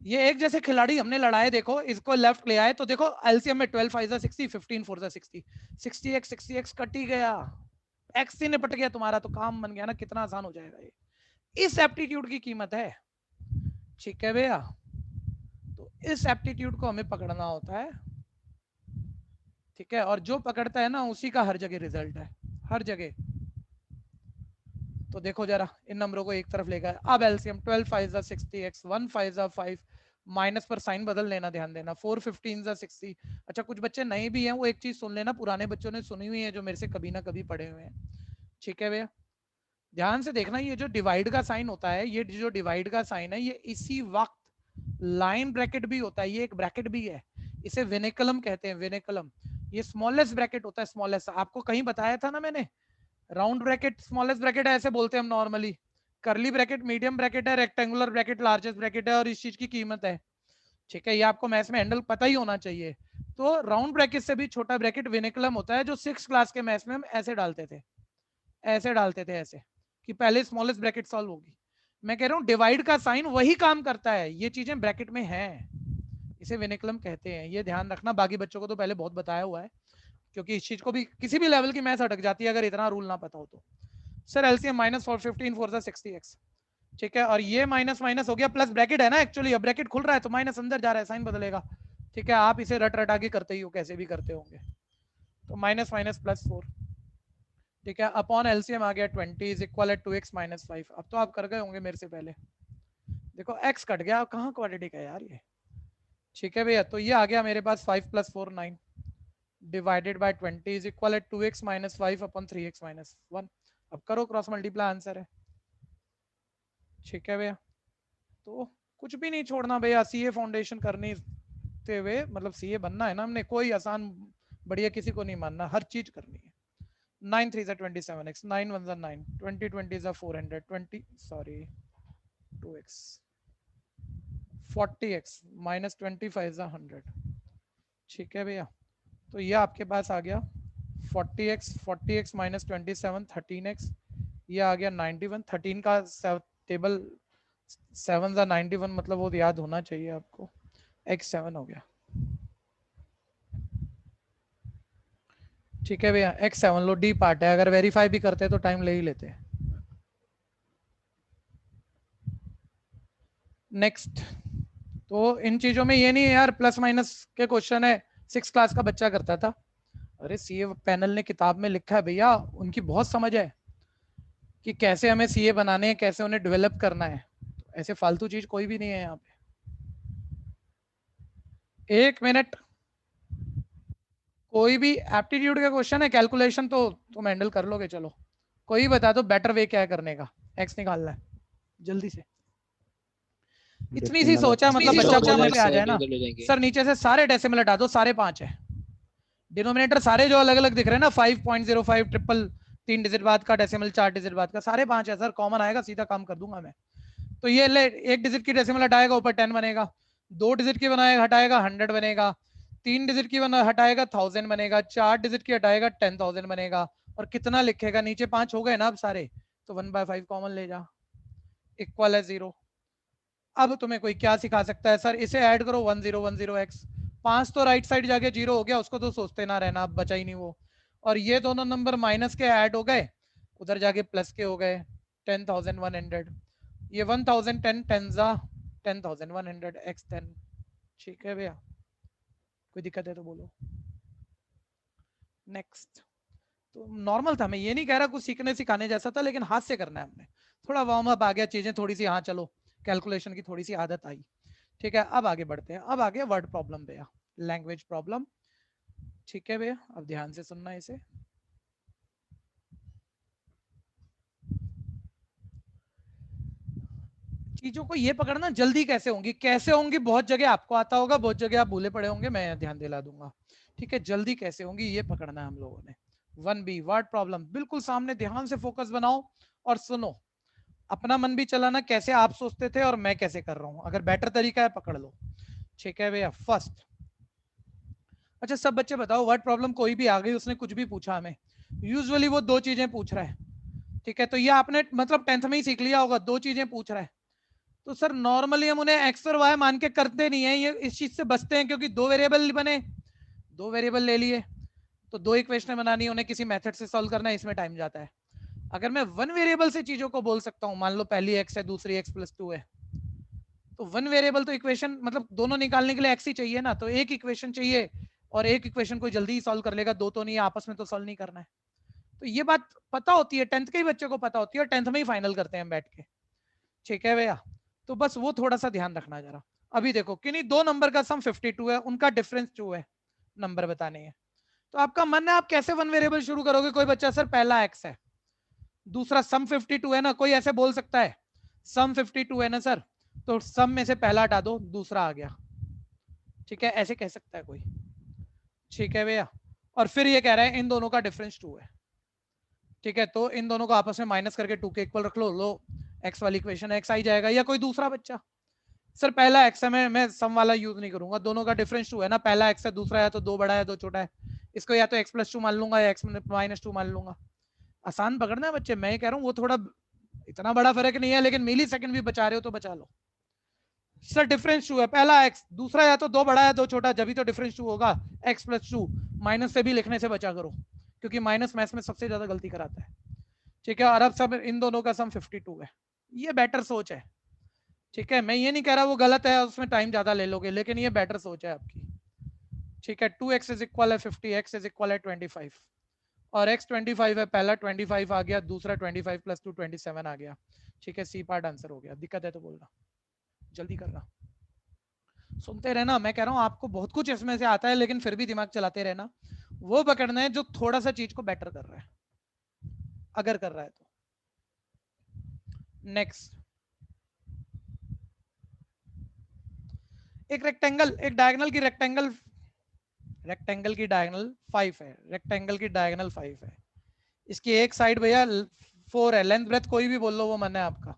ये एक जैसे खिलाड़ी हमने लड़ाए, देखो इसको लेफ्ट ले आए तो देखो एलसीएम में 12 5 60, 15 4 60, 60x कट ही गया, एक्स ही निपट गया तुम्हारा, तो काम बन गया ना, कितना आसान हो जाएगा ये, इस एप्टीट्यूड की कीमत है, ठीक है भैया। तो इस एप्टीट्यूड को हमें पकड़ना होता है, ठीक है, और जो पकड़ता है ना उसी का हर जगह रिजल्ट है, हर जगह। तो देखो जरा इन नंबरों को एक तरफ लेकर, अब एलसीएम 12 5 60x, 1 5 5, माइनस पर साइन बदल लेना, ध्यान देना, 4 15 60। अच्छा कुछ बच्चे नए भी हैं, वो एक चीज सुन लेना, पुराने बच्चों ने सुनी हुई है जो मेरे से कभी ना कभी पढ़े हुए हैं, ठीक है भैया। ध्यान से देखना, ये जो डिवाइड का साइन होता है, ये जो डिवाइड का साइन है, ये इसी वक्त लाइन ब्रैकेट भी होता है, ये एक ब्रैकेट भी है, इसे विनेकलम कहते हैं, विनेकलम। ये स्मॉलेस्ट ब्रैकेट होता है, स्मॉलेस्ट, आपको कहीं बताया था ना मैंने, राउंड ब्रैकेट स्मॉलेस्ट ब्रैकेट ऐसे बोलते हैं हम नॉर्मली, करली ब्रैकेट मीडियम ब्रैकेट है, रेक्टेंगुलर ब्रैकेट लार्जेस्ट ब्रैकेट है, और इस चीज की कीमत है, ठीक है, ये आपको मैथ्स में हैंडल पता ही होना चाहिए। तो राउंड ब्रैकेट से भी छोटा ब्रैकेट विनेकुलम होता है, जो 6th क्लास के मैथ्स में हम ऐसे डालते थे, ऐसे कि पहले स्मॉलेस्ट ब्रैकेट सॉल्व होगी। मैं कह रहा हूँ डिवाइड का साइन वही काम करता है, ये चीजें ब्रैकेट में हैं, इसे विनिकुलम कहते हैं, ये ध्यान रखना। बाकी बच्चों को तो पहले बहुत बताया हुआ है, क्योंकि इस चीज को भी किसी भी लेवल की मैथ्स अटक जाती है अगर इतना रूल ना पता हो तो। सर एलसीएम माइनस 415 4 60x, ठीक है, और ये माइनस माइनस हो गया, प्लस ब्रैकेट है ना एक्चुअली, अब ब्रैकेट खुल रहा है तो माइनस अंदर जा रहा है, साइन बदलेगा, ठीक है, आप इसे रट रटा के करते ही हो, कैसे भी करते होंगे, तो माइनस माइनस प्लस 4, ठीक है, अपॉन एलसीएम आ गया 20 is equal at 2x minus 5। अब तो आप कर गए होंगे मेरे से पहले, देखो x कट गया, कहाँ क्वाड्रेटिक है यार ये, ठीक है भैया, तो ये आ गया मेरे पास 5 + 4 9 divided by 20 is equal at 2x minus 5 upon 3x minus 1। अब करो क्रॉस मल्टीप्लाई, आंसर है, ठीक है भैया। तो कुछ भी नहीं छोड़ना भैया, सीए फाउंडेशन करनी ते हुए, मतलब सीए बनना है ना हमने, कोई आसान बढ़िया किसी को नहीं मानना, हर चीज करनी है। 9 3 27x, 9 1 9, 20 20 400, 20 sorry 2x, 40x minus 25 100, ठीक है भैया, तो ये आपके पास आ गया 40x माइनस 27 13x, ये आ गया 91, 13 का टेबल 7 91, मतलब वो याद होना चाहिए आपको, x 7 हो गया, ठीक है भैया, x 7 लो, डी पार्ट है, अगर वेरीफाई भी करते तो टाइम ले ही लेते हैं। नेक्स्ट, तो इन चीजों में ये नहीं है यार प्लस माइनस के क्वेश्चन है 6 क्लास का बच्चा करता था, अरे सीए पैनल ने किताब में लिखा है भैया, उनकी बहुत समझ है कि कैसे हमें सीए बनाने हैं, कैसे उन्हें डेवलप करना है, ऐसे फालतू चीज कोई भी नहीं है यहाँ पे। 1 मिनट, कोई भी एप्टीट्यूड का क्वेश्चन है, कैलकुलेशन तो तुम हैंडल कर लोगे, चलो कोई बता दो बेटर वे क्या है करने का, एक्स निकालना है जल्दी से, इतनी सी सोचा, मतलब बच्चा बोलने पे आ जाए ना। सर नीचे से सारे डेसिमल हटा दो, सारे 5 है, डिनोमिनेटर सारे जो अलग अलग दिख रहे हैं ना, 5.05 ट्रिपल 3 डिजिट बाद का, डेसिमल 4 डिजिट बाद का, सारे 5 है सर, कॉमन आएगा, सीधा काम कर दूंगा मैं। तो ये ले, 1 डिजिट की डेसिमल हटाएगा ऊपर 10 बनेगा, 2 डिजिट की बनाएगा हटाएगा 100 बनेगा, 3 डिजिट की हटाएगा 1000 बनेगा, 4 डिजिट की हटाएगा 10,000 बनेगा, और कितना लिखेगा, नीचे 5 हो गए ना अब सारे, तो 1/5 कॉमन ले जा, इक्वल है 0। अब तुम्हें कोई क्या सिखा सकता है, सर इसे ऐड करो 1010x, 5 तो राइट साइड जाके 0 हो गया, उसको तो सोचते ना रहना, अब बचा ही नहीं वो, और ये दोनों नंबर माइनस के ऐड हो गए, उधर जाके प्लस के हो गए, 10,100, ये 1010 10 10,100 x 10, ठीक है भैया, कोई दिक्कत है तो बोलो। नेक्स्ट, तो नॉर्मल था, मैं ये नहीं कह रहा कुछ सीखने सिखाने जैसा था, लेकिन हाथ से करना है हमने, थोड़ा वार्म अप आ गया, चीजें थोड़ी सी, हाँ चलो कैलकुलेशन की थोड़ी सी आदत आई, ठीक है। अब आगे बढ़ते हैं, अब आगे वर्ड प्रॉब्लम भैया, लैंग्वेज प्रॉब्लम, ठीक है भैया, अब ध्यान से सुनना इसे। चीजों को ये पकड़ना जल्दी कैसे होंगी बहुत जगह आपको आता होगा, बहुत जगह आप भूले पड़े होंगे, मैं ध्यान दिला दूंगा, ठीक है, जल्दी कैसे होंगी ये पकड़ना है हम लोगों ने। 1B वर्ड प्रॉब्लम, बिल्कुल सामने ध्यान से फोकस बनाओ और सुनो, अपना मन भी चलाना, कैसे आप सोचते थे और मैं कैसे कर रहा हूं, अगर बेटर तरीका है पकड़ लो, ठीक है भैया। फर्स्ट, अच्छा सब बच्चे बताओ, वर्ड प्रॉब्लम कोई भी आ गई, उसने कुछ भी पूछा हमें, यूजुअली वो 2 चीजें पूछ रहा है, ठीक है, तो ये आपने मतलब 10th में ही सीख लिया होगा, 2 चीजें पूछ रहा है, तो सर नॉर्मली हम उन्हें एक्स और वाई मान के करते नहीं है, ये इस चीज से बचते हैं, क्योंकि 2 वेरिएबल बने, 2 वेरिएबल ले लिए, तो 2 इक्वेशन बनानी है, उन्हें किसी मेथड से सॉल्व करना है, इसमें टाइम जाता है। अगर मैं 1 वेरिएबल से चीजों को बोल सकता हूँ, मान लो पहली x है, दूसरी x + 2 है, तो 1 वेरिएबल तो इक्वेशन मतलब दोनों निकालने के लिए x ही चाहिए ना, तो एक इक्वेशन चाहिए, और एक इक्वेशन कोई जल्दी ही सॉल्व कर लेगा, 2 तो नहीं, आपस में तो सॉल्व नहीं करना है, तो ये बात पता होती है, 10th के ही बच्चे को पता होती है, और 10th में ही फाइनल करते हैं बैठ के, ठीक है भैया, तो बस वो थोड़ा सा ध्यान रखना जरा। अभी देखो किन्हीं 2 नंबर का सम 52 है, उनका डिफरेंस 2 है, नंबर बताने हैं, तो आपका मन है आप कैसे 1 वेरिएबल शुरू करोगे, कोई बच्चा सर पहला x है, दूसरा सम 52 है ना, कोई ऐसे बोल सकता है सम 52 है ना सर, तो सम में से पहला हटा दो, दूसरा आ गया, ठीक है, ऐसे कह सकता है कोई, ठीक है भैया, और फिर ये कह रहा है इन दोनों का डिफरेंस 2 है, ठीक है, तो इन दोनों को आपस में माइनस करके 2 के इक्वल रख लो x वाली इक्वेशन x आ जाएगा। या कोई दूसरा बच्चा, सर पहला x है, मैं सम वाला यूज नहीं करूंगा, दोनों का डिफरेंस 2 है ना, पहला x है, दूसरा है, तो 2 बड़ा है 2 छोटा है, इसको या तो x + 2 मान लूंगा या x - 2 मान लूंगा, आसान पकड़ना है बच्चे, मैं कह रहा हूँ वो थोड़ा इतना बड़ा फर्क नहीं है, लेकिन मिली सेकंड भी बचा रहे हो तो बचा लो, सर डिफरेंस 2 है, पहला x, दूसरा या तो 2 बड़ा है 2 छोटा, जब भी तो डिफरेंस 2 होगा। x + 2 माइनस से भी लिखने से बचा करो, क्योंकि माइनस मैथ्स में सबसे ज्यादा गलती कराता है। ठीक है, और अब सब इन दोनों का सम 52 है। ये बेटर सोच है। ठीक है, मैं ये नहीं कह रहा वो गलत है, उसमें टाइम ज्यादा ले लोगे, लेकिन ये बेटर सोच है आपकी। ठीक है, 2x = 50, x = 25, और x 25 है, पहला 25 आ गया, दूसरा 25 + 2 27 आ गया। ठीक है, सी पार्ट आंसर हो गया। दिक्कत है तो बोलना, जल्दी करना। सुनते रहना, मैं कह रहा हूँ आपको बहुत कुछ इसमें से आता है, लेकिन फिर भी दिमाग चलाते रहना। वो पकड़ना है जो थोड़ा सा चीज को बेटर कर रहा है, अगर कर रहा है तो। नेक्स्ट, एक रेक्टेंगल, एक डायगोनल की रेक्टेंगल की डायगोनल 5 है, रेक्टेंगल की डायगोनल 5 है। इसकी एक साइड भैया 4 है, लेंथ ब्रेथ कोई भी बोल लो, वो मन है आपका।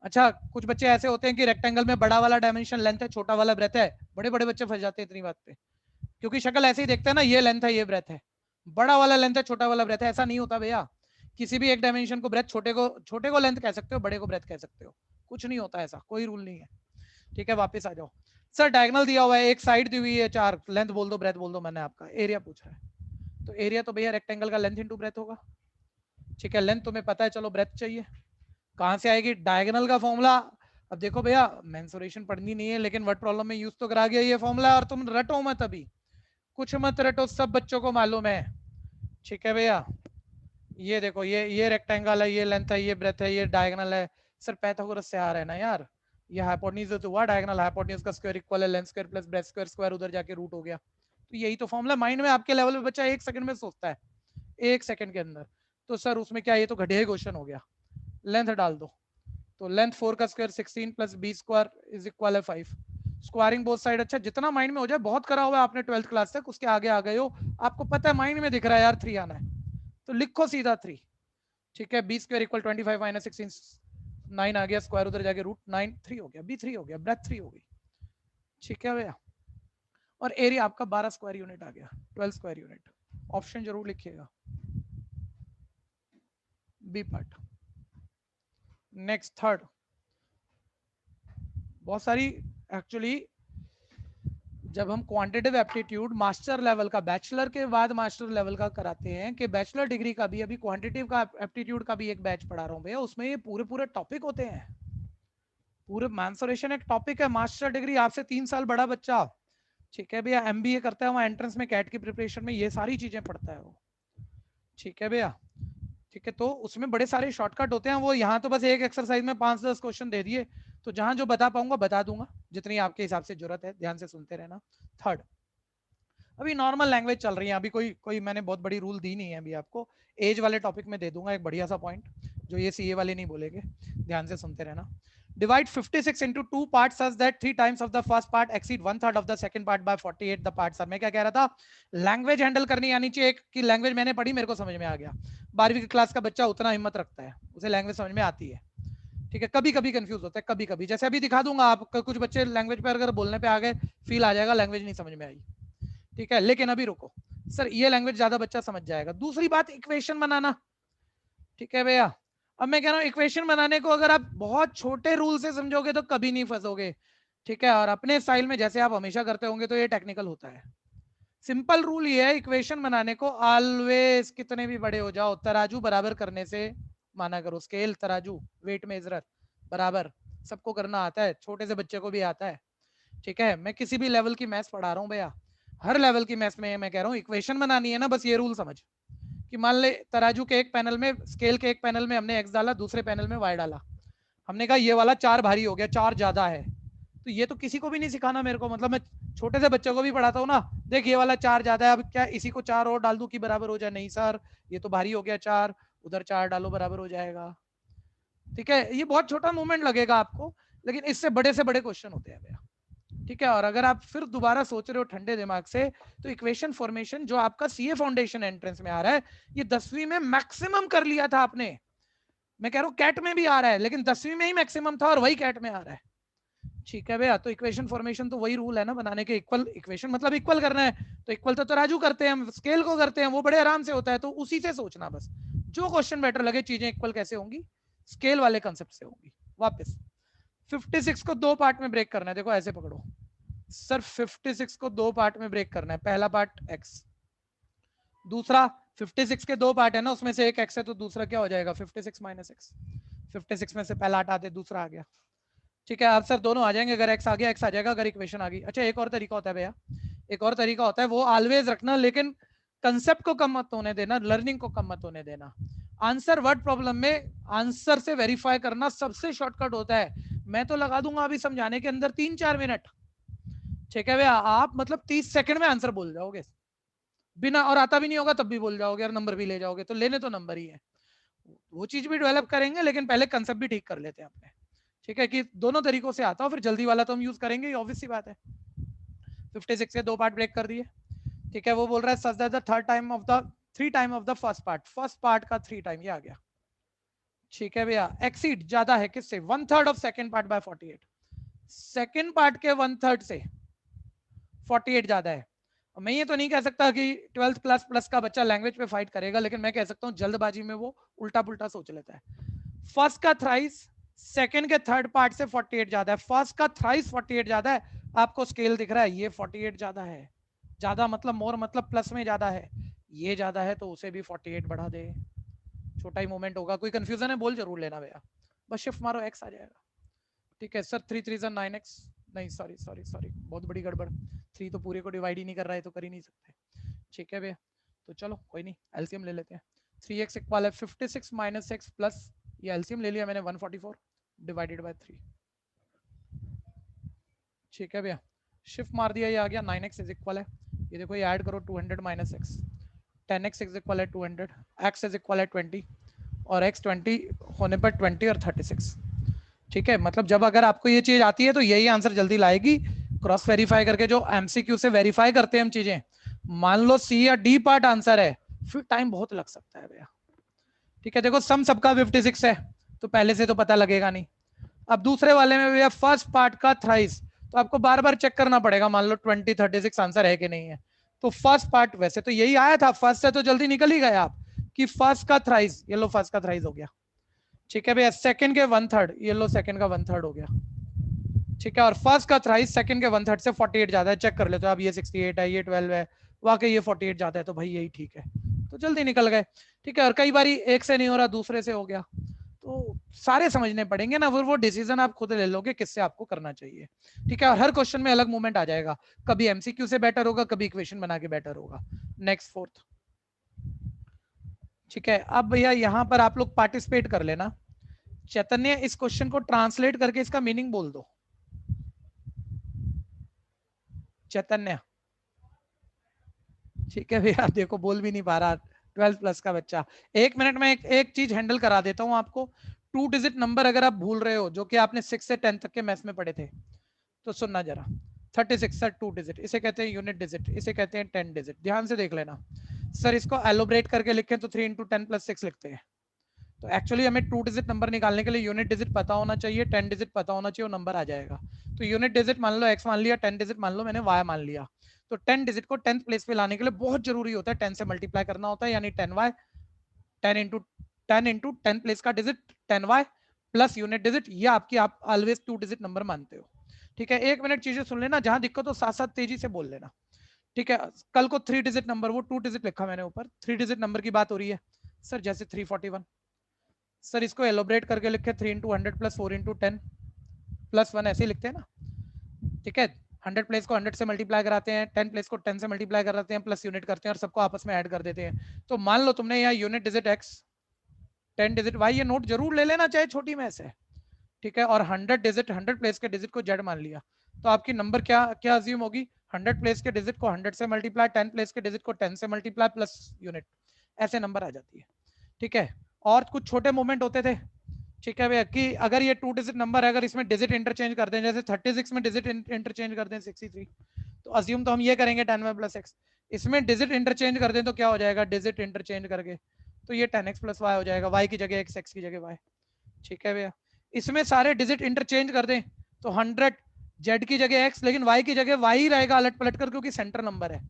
अच्छा, कुछ बच्चे ऐसे होते हैं कि रेक्टेंगल में बड़ा वाला डायमेंशन लेंथ है, छोटा वाला ब्रेथ है। बड़े बड़े बच्चे फंस जाते हैं इतनी बात पे, क्योंकि शक्ल ऐसे ही देखते हैं ना, ये लेंथ है ये ब्रेथ है, बड़ा वाला लेंथ है छोटा वाला ब्रेथ है। ऐसा नहीं होता भैया, किसी भी एक डायमेंशन को ब्रेथ, छोटे को लेंथ कह सकते हो, बड़े को ब्रेथ कह सकते हो, कुछ नहीं होता ऐसा, कोई रूल नहीं है। ठीक है, वापस आ जाओ। सर डायगोनल दिया हुआ है, एक साइड दी हुई है 4, लेंथ बोल दो ब्रेथ बोल दो, मैंने आपका एरिया पूछा है। तो एरिया तो भैया रेक्टेंगल का लेंथ इंटू ब्रेथ होगा। ठीक है, लेंथ तुम्हें पता है, चलो ब्रेथ चाहिए, कहां से आएगी? डायगोनल का फॉर्मूला। अब देखो भैया, मेंसुरेशन पढ़नी नहीं है, लेकिन वर्ड प्रॉब्लम में यूज तो करा गया ये फॉर्मूला, और तुम रटो मत, अभी कुछ मत रटो, सब बच्चों को मालूम है। ठीक है भैया, ये देखो, ये रेक्टेंगल है, ये लेंथ है, ये ब्रेथ है, ये डायगोनल है। सर पाइथागोरस से आ रहा है ना यार, ये हाइपोटेन्यूज तो हुआ, डायगोनल हाइपोटेन्यूज का स्क्वायर इक्वल है length square plus breadth square, square उधर जाके रूट हो गया। तो यही तो फॉर्मूला माइंड में आपके लेवल पे बच्चा 1 सेकंड में सोचता है, 1 सेकंड के अंदर। तो सर उसमें क्या, ये तो घटिया क्वेश्चन हो गया। लेंथ डाल दो, तो लेंथ 4 का square 16 + b square is equal है 5। स्क्वायरिंग बोथ साइड, अच्छा जितना माइंड में हो जाए, बहुत करा हुआ है आपने 12th क्लास तक, उसके आगे आ गए हो, आपको पता है, माइंड में दिख रहा है यार 3 आना है, तो लिखो सीधा 3। ठीक है, b स्क्वायर = 25 - 16 9 आ गया, स्क्वायर उधर जाके रूट 9 3 हो गया, b 3 हो गया, ब्रेथ 3 हो गई। ठीक है भैया, और एरिया आपका 12 स्क्वायर यूनिट आ गया, 12 स्क्वायर यूनिट। ऑप्शन जरूर लिखिएगा, बी पार्ट। नेक्स्ट, थर्ड, बहुत सारी एक्चुअली, जब हम क्वांटिटेटिव एप्टीट्यूड मास्टर लेवल का, बैचलर के बाद मास्टर लेवल का कराते हैं, कि बैचलर डिग्री का भी, अभी क्वांटिटेटिव का एप्टीट्यूड का भी एक बैच पढ़ा रहा हूँ भैया, उसमें ये पूरे पूरे टॉपिक होते हैं। पूरे मेंसुरेशन एक टॉपिक है, मास्टर डिग्री आपसे 3 साल बड़ा बच्चा, ठीक है भैया, एमबीए करता है, वहाँ एंट्रेंस में कैट की प्रिपरेशन में ये सारी चीजें पढ़ता है वो। ठीक है भैया, ठीक है, तो उसमें बड़े सारे शॉर्टकट होते हैं, वो यहाँ तो बस एक एक्सरसाइज में 5-10 क्वेश्चन दे दिए, तो जहां जो बता पाऊंगा बता दूंगा, जितनी आपके हिसाब से जरूरत है, ध्यान से सुनते रहना। थर्ड, अभी नॉर्मल लैंग्वेज चल रही है, अभी कोई मैंने बहुत बड़ी रूल दी नहीं है अभी आपको, एज वाले टॉपिक में दे दूंगा एक बढ़िया सा पॉइंट, जो ये सीए वाले नहीं बोलेंगे, ध्यान से सुनते रहना। Divide 56 into 2 parts such that 3 times of the first part exceed 1/3 of the second part by 48 the parts are। मैं क्या कह रहा था, लैंग्वेज हैंडल करनी आनी चाहिए, कि लैंग्वेज मैंने पढ़ी, मेरे को समझ में आ गया। 12वीं की क्लास का बच्चा उतना हिम्मत रखता है, उसे लैंग्वेज समझ में आती है। ठीक है, कभी कभी कंफ्यूज होता है, कभी कभी, जैसे अभी दिखा दूंगा आप, कुछ बच्चे लैंग्वेज पर अगर बोलने पे आ गए, फील आ जाएगा लैंग्वेज नहीं समझ में आई। ठीक है, लेकिन अभी रुको सर, ये लैंग्वेज ज्यादा बच्चा समझ जाएगा। दूसरी बात, इक्वेशन बनाना। ठीक है भैया, अब मैं कह रहा हूँ इक्वेशन बनाने को अगर आप बहुत छोटे रूल से समझोगे तो कभी नहीं फंसोगे। ठीक है, और अपने स्टाइल में जैसे आप हमेशा करते होंगे तो ये टेक्निकल होता है। सिंपल रूल ये है, इक्वेशन बनाने को ऑलवेज, कितने भी बड़े हो जाओ, तराजू बराबर करने से माना करो। स्केल, तराजू, वेट मेजरर बराबर, सबको करना आता है, छोटे से बच्चे को भी आता है। ठीक है, मैं किसी भी लेवल की मैथ्स पढ़ा रहा हूँ भैया, हर लेवल की मैथ्स में मैं कह रहा हूँ, इक्वेशन बनानी है ना, बस ये रूल समझ, कि मान ले तराजू के एक पैनल में, स्केल के एक पैनल में हमने एक्स डाला, दूसरे पैनल में वाई डाला, हमने कहा ये वाला 4 भारी हो गया, 4 ज्यादा है। तो ये तो किसी को भी नहीं सिखाना मेरे को, मतलब मैं छोटे से बच्चे को भी पढ़ाता हूँ ना, देख ये वाला 4 ज्यादा है, अब क्या इसी को 4 और डाल दूं कि बराबर हो जाए? नहीं सर, ये तो भारी हो गया 4, उधर 4 डालो बराबर हो जाएगा। ठीक है, ये बहुत छोटा मूवमेंट लगेगा आपको, लेकिन इससे बड़े से बड़े क्वेश्चन होते हैं भैया। ठीक है, और अगर आप फिर दोबारा सोच रहे हो ठंडे दिमाग से, तो इक्वेशन फॉर्मेशन जो आपका सीए फाउंडेशन एंट्रेंस में आ रहा है, ये 10वीं में मैक्सिमम कर लिया था आपने। मैं कह रहा हूँ कैट में भी आ रहा है, लेकिन 10वीं में ही मैक्सिमम था, और वही कैट में आ रहा है। ठीक है भैया, तो इक्वेशन फॉर्मेशन तो वही रूल है ना बनाने के, इक्वल इक्वेशन मतलब इक्वल करना है, तो इक्वल तो तराजू करते हैं हम, स्केल को करते हैं, वो बड़े आराम से होता है, तो उसी से सोचना बस, जो क्वेश्चन बेटर लगे, चीजें इक्वल कैसे होंगी, स्केल वाले कंसेप्ट से होंगी। वापस 56 को दो पार्ट में ब्रेक करना है, देखो ऐसे पकड़ो सर, 56 को दो पार्ट में ब्रेक करना है, पहला पार्ट x, दूसरा 56 के दो पार्ट है ना, उसमें से एक x है तो दूसरा क्या हो जाएगा 56 माइनस x, 56 में से पहला हटा दे दूसरा आ गया, ठीक है। अब सर दोनों आ जाएंगे, अगर x आ गया x आ जाएगा, अगर इक्वेशन आ गई। अच्छा एक और तरीका होता है भैया, एक और तरीका होता है, वो ऑलवेज रखना, लेकिन कंसेप्ट को कम मत होने देना, लर्निंग को कम मत होने देना। आंसर वर्ड प्रॉब्लम में आंसर से वेरीफाई करना सबसे शॉर्टकट होता है। मैं तो लगा दूंगा अभी समझाने के अंदर 3-4 मिनट, ठीक है भैया, आप मतलब 30 सेकंड में आंसर बोल जाओगे बिना, और आता भी नहीं होगा तब भी बोल जाओगे और नंबर भी ले जाओगे, तो लेने तो नंबर ही है, वो चीज भी डेवलप करेंगे, लेकिन पहले कंसेप्ट भी ठीक कर लेते हैं अपने, ठीक है, कि दोनों तरीकों से आता हो, फिर जल्दी वाला तो हम यूज करेंगे, ऑब्वियस सी बात है। 56 के दो पार्ट ब्रेक कर दिए, ठीक है, वो बोल रहा है such that the third time of the 3 time of the first part का 3 टाइम, ये आ गया, ठीक है भैया। एक्सीड ज्यादा है किससे, 1/3 of second part by 48, second part के 1/3 से 48 ज्यादा है। मैं ये तो नहीं कह सकता कि 12th क्लास प्लस का बच्चा लैंग्वेज पे फाइट करेगा, लेकिन मैं कह सकता हूँ जल्दबाजी में वो उल्टा पुल्टा सोच लेता है। फर्स्ट का थ्राइस सेकंड के थर्ड पार्ट से 48 ज्यादा है, फर्स्ट का थ्राइस 48 ज्यादा है, आपको स्केल दिख रहा है, ये 48 ज्यादा है, ज्यादा मतलब मोर मतलब प्लस में ज्यादा है, ये ज्यादा है तो उसे भी 48 बढ़ा दे, छोटा ही मूवमेंट होगा, कोई कंफ्यूजन है बोल जरूर लेना भैया, बस शिफ्ट मारो x आ जाएगा, ठीक है। सर 3 3 9x, नहीं सॉरी सॉरी सॉरी, बहुत बड़ी गड़बड़, 3 तो पूरे को डिवाइड ही नहीं कर रहा है, तो कर ही नहीं सकते, ठीक है भैया। तो चलो कोई नहीं, एलसीएम ले लेते हैं, 3x इक्वल है 56 माइनस x प्लस, ये एलसीएम ले लिया मैंने 144 डिवाइडेड बाय 3, ठीक है भैया, शिफ्ट मार दिया, ये आ गया 9x इज इक्वल है, ये देखो ये ऐड करो 200 minus x, 10x is equal है 200, x इज इक्वल है 20, और x 20 होने पर 20 और 36, ठीक है। मतलब जब अगर आपको ये चीज आती है तो यही आंसर जल्दी लाएगी, क्रॉस वेरीफाई करके जो एमसीक्यू से वेरीफाई करते हैं हम चीजें, मान लो सी या डी पार्ट आंसर है, फिर टाइम बहुत लग सकता है भैया, ठीक है। देखो सम सबका 56 है तो पहले से तो पता लगेगा नहीं, अब दूसरे वाले में भैया फर्स्ट पार्ट का थ्राइस, तो आपको बार बार चेक करना पड़ेगा, मान लो 20 36 आंसर है कि नहीं है, तो फर्स्ट पार्ट वैसे तो यही आया था, फर्स्ट से तो जल्दी निकल ही गए आप कि फर्स्ट का थ्राइस, ये लो फर्स्ट का थ्राइस हो गया, ठीक है भैया। सेकंड के 1/3, ये लो सेकंड का 1/3 हो गया, ठीक है, और फर्स्ट का थ्राइस सेकंड के 1/3 से 48 ज्यादा है, चेक कर लेते हो अब, ये 68 है, ये 12 है, वाकई ये 48 ज्यादा है, तो भाई यही ठीक है, तो जल्दी निकल गए, ठीक है। और कई बार एक से नहीं हो रहा दूसरे से हो गया, तो सारे समझने पड़ेंगे ना, वो डिसीजन आप खुद ले लोगे किससे आपको करना चाहिए, ठीक है। और हर क्वेश्चन में अलग मूवमेंट आ जाएगा, कभी एमसीक्यू से बेटर होगा, कभी इक्वेशन बना के बेटर होगा। नेक्स्ट फोर्थ, ठीक है। अब भैया यहाँ पर आप लोग पार्टिसिपेट कर लेना, चैतन्य इस क्वेश्चन को ट्रांसलेट करके इसका मीनिंग बोल दो, चैतन्य, ठीक है भैया, देखो बोल भी नहीं पा रहा 12 प्लस का बच्चा। एक मिनट में एक चीज हैंडल करा देता हूं आपको, 2 डिजिट नंबर अगर आप भूल रहे हो जो कि आपने 6 से 10 तक के मैथ्स में पढ़े थे, तो सुनना जरा, 36 सर 2 डिजिट, इसे कहते हैं यूनिट डिजिट, इसे कहते हैं 10 डिजिट, ध्यान से देख लेना सर, इसको एलोब्रेट करके लिखें तो 3 × 10 + 6 लिखते हैं, तो एक्चुअली हमें 2 डिजिट नंबर निकालने के लिए यूनिट डिजिट पता होना चाहिए, 10 डिजिट पता होना चाहिए, वो नंबर आ जाएगा। तो यूनिट डिजिट मान लो x मान लिया, 10 डिजिट मान लो मैंने y मान लिया, तो 10 डिजिट को 10th प्लेस पे लाने के लिए बहुत जरूरी होता है 10 से मल्टीप्लाई करना होता है, यानी 10y, 10 प्लेस का digit 10y plus unit digit, ये आपकी आप ऑलवेज 2 डिजिट नंबर मानते हो, ठीक है। एक मिनट चीजें सुन लेना, जहां दिक्कत हो साथ साथ तेजी से बोल लेना, ठीक है। कल को 3 डिजिट नंबर, वो 2 डिजिट लिखा मैंने ऊपर, 3 डिजिट नंबर की बात हो रही है सर, जैसे 341, सर इसको एलोब्रेट करके लिखे 3 × 100 + 4 × 10 + 1, ऐसे ही लिखते हैं ना, ठीक है। 100 प्लेस को 100 से मल्टीप्लाई कराते हैं, 10 प्लेस को 10 से मल्टीप्लाई कराते हैं, प्लस यूनिट करते हैं और सबको आपस में ऐड कर देते हैं। तो मान लो तुमने यहाँ unit digit x, 10 digit y, ये नोट जरूर ले लेना चाहे छोटी में से, ठीक है, और 100 डिजिट 100 प्लेस के डिजिट को z मान लिया, तो आपकी नंबर क्या क्या अज्यूम होगी, 100 प्लेस के डिजिट को 100 से मल्टीप्लाई, 10 प्लेस के डिजिट को 10 से मल्टीप्लाई प्लस यूनिट, ऐसे नंबर आ जाती है, ठीक है। और कुछ छोटे मूवमेंट होते थे, ठीक है भैया, कि अगर ये 2 डिजिट नंबर है, अगर इसमें डिजिट इंटरचेंज कर दें, जैसे 36 में डिजिट इंटरचेंज कर दें 63, तो अज्यूम तो हम ये करेंगे 10y + x, इसमें डिजिट इंटरचेंज कर दें तो क्या हो जाएगा, डिजिट इंटरचेंज करके तो ये 10x + y हो जाएगा, y की जगह x, x की जगह y, ठीक है भैया। इसमें सारे डिजिट इंटरचेंज कर दें तो 100 z की जगह x, लेकिन y की जगह y ही रहेगा अलट पलट कर, क्योंकि सेंटर नंबर है।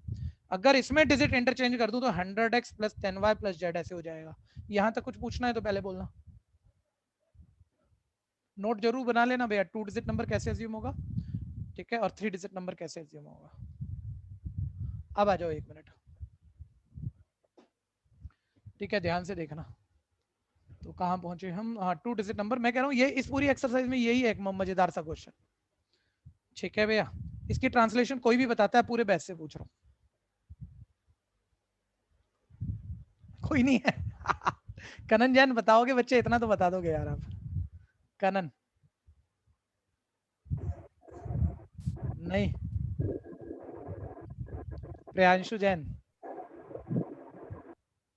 अगर इसमें डिजिट इंटरचेंज कर दूं तो 100x + 10y + z ऐसे हो जाएगा। यहां तक कुछ पूछना है तो पहले बोलना, नोट जरूर बना लेना भैया, 2 डिजिट नंबर कैसे अज्यूम होगा, ठीक है, और 3 डिजिट नंबर कैसे अज्यूम होगा। अब आ जाओ 1 मिनट, ठीक है, ध्यान से देखना। तो कहाँ पहुंचे हम, हाँ 2 डिजिट नंबर। मैं कह रहा हूँ ये इस पूरी एक्सरसाइज में यही एक मजेदार सा क्वेश्चन, ठीक है भैया। इसकी ट्रांसलेशन कोई भी बताता है, पूरे बैच से पूछ रहा हूँ, कोई नहीं है। कनन जैन बताओगे बच्चे, इतना तो बता दोगे यार आप। कनन नहीं, प्रियांशु जैन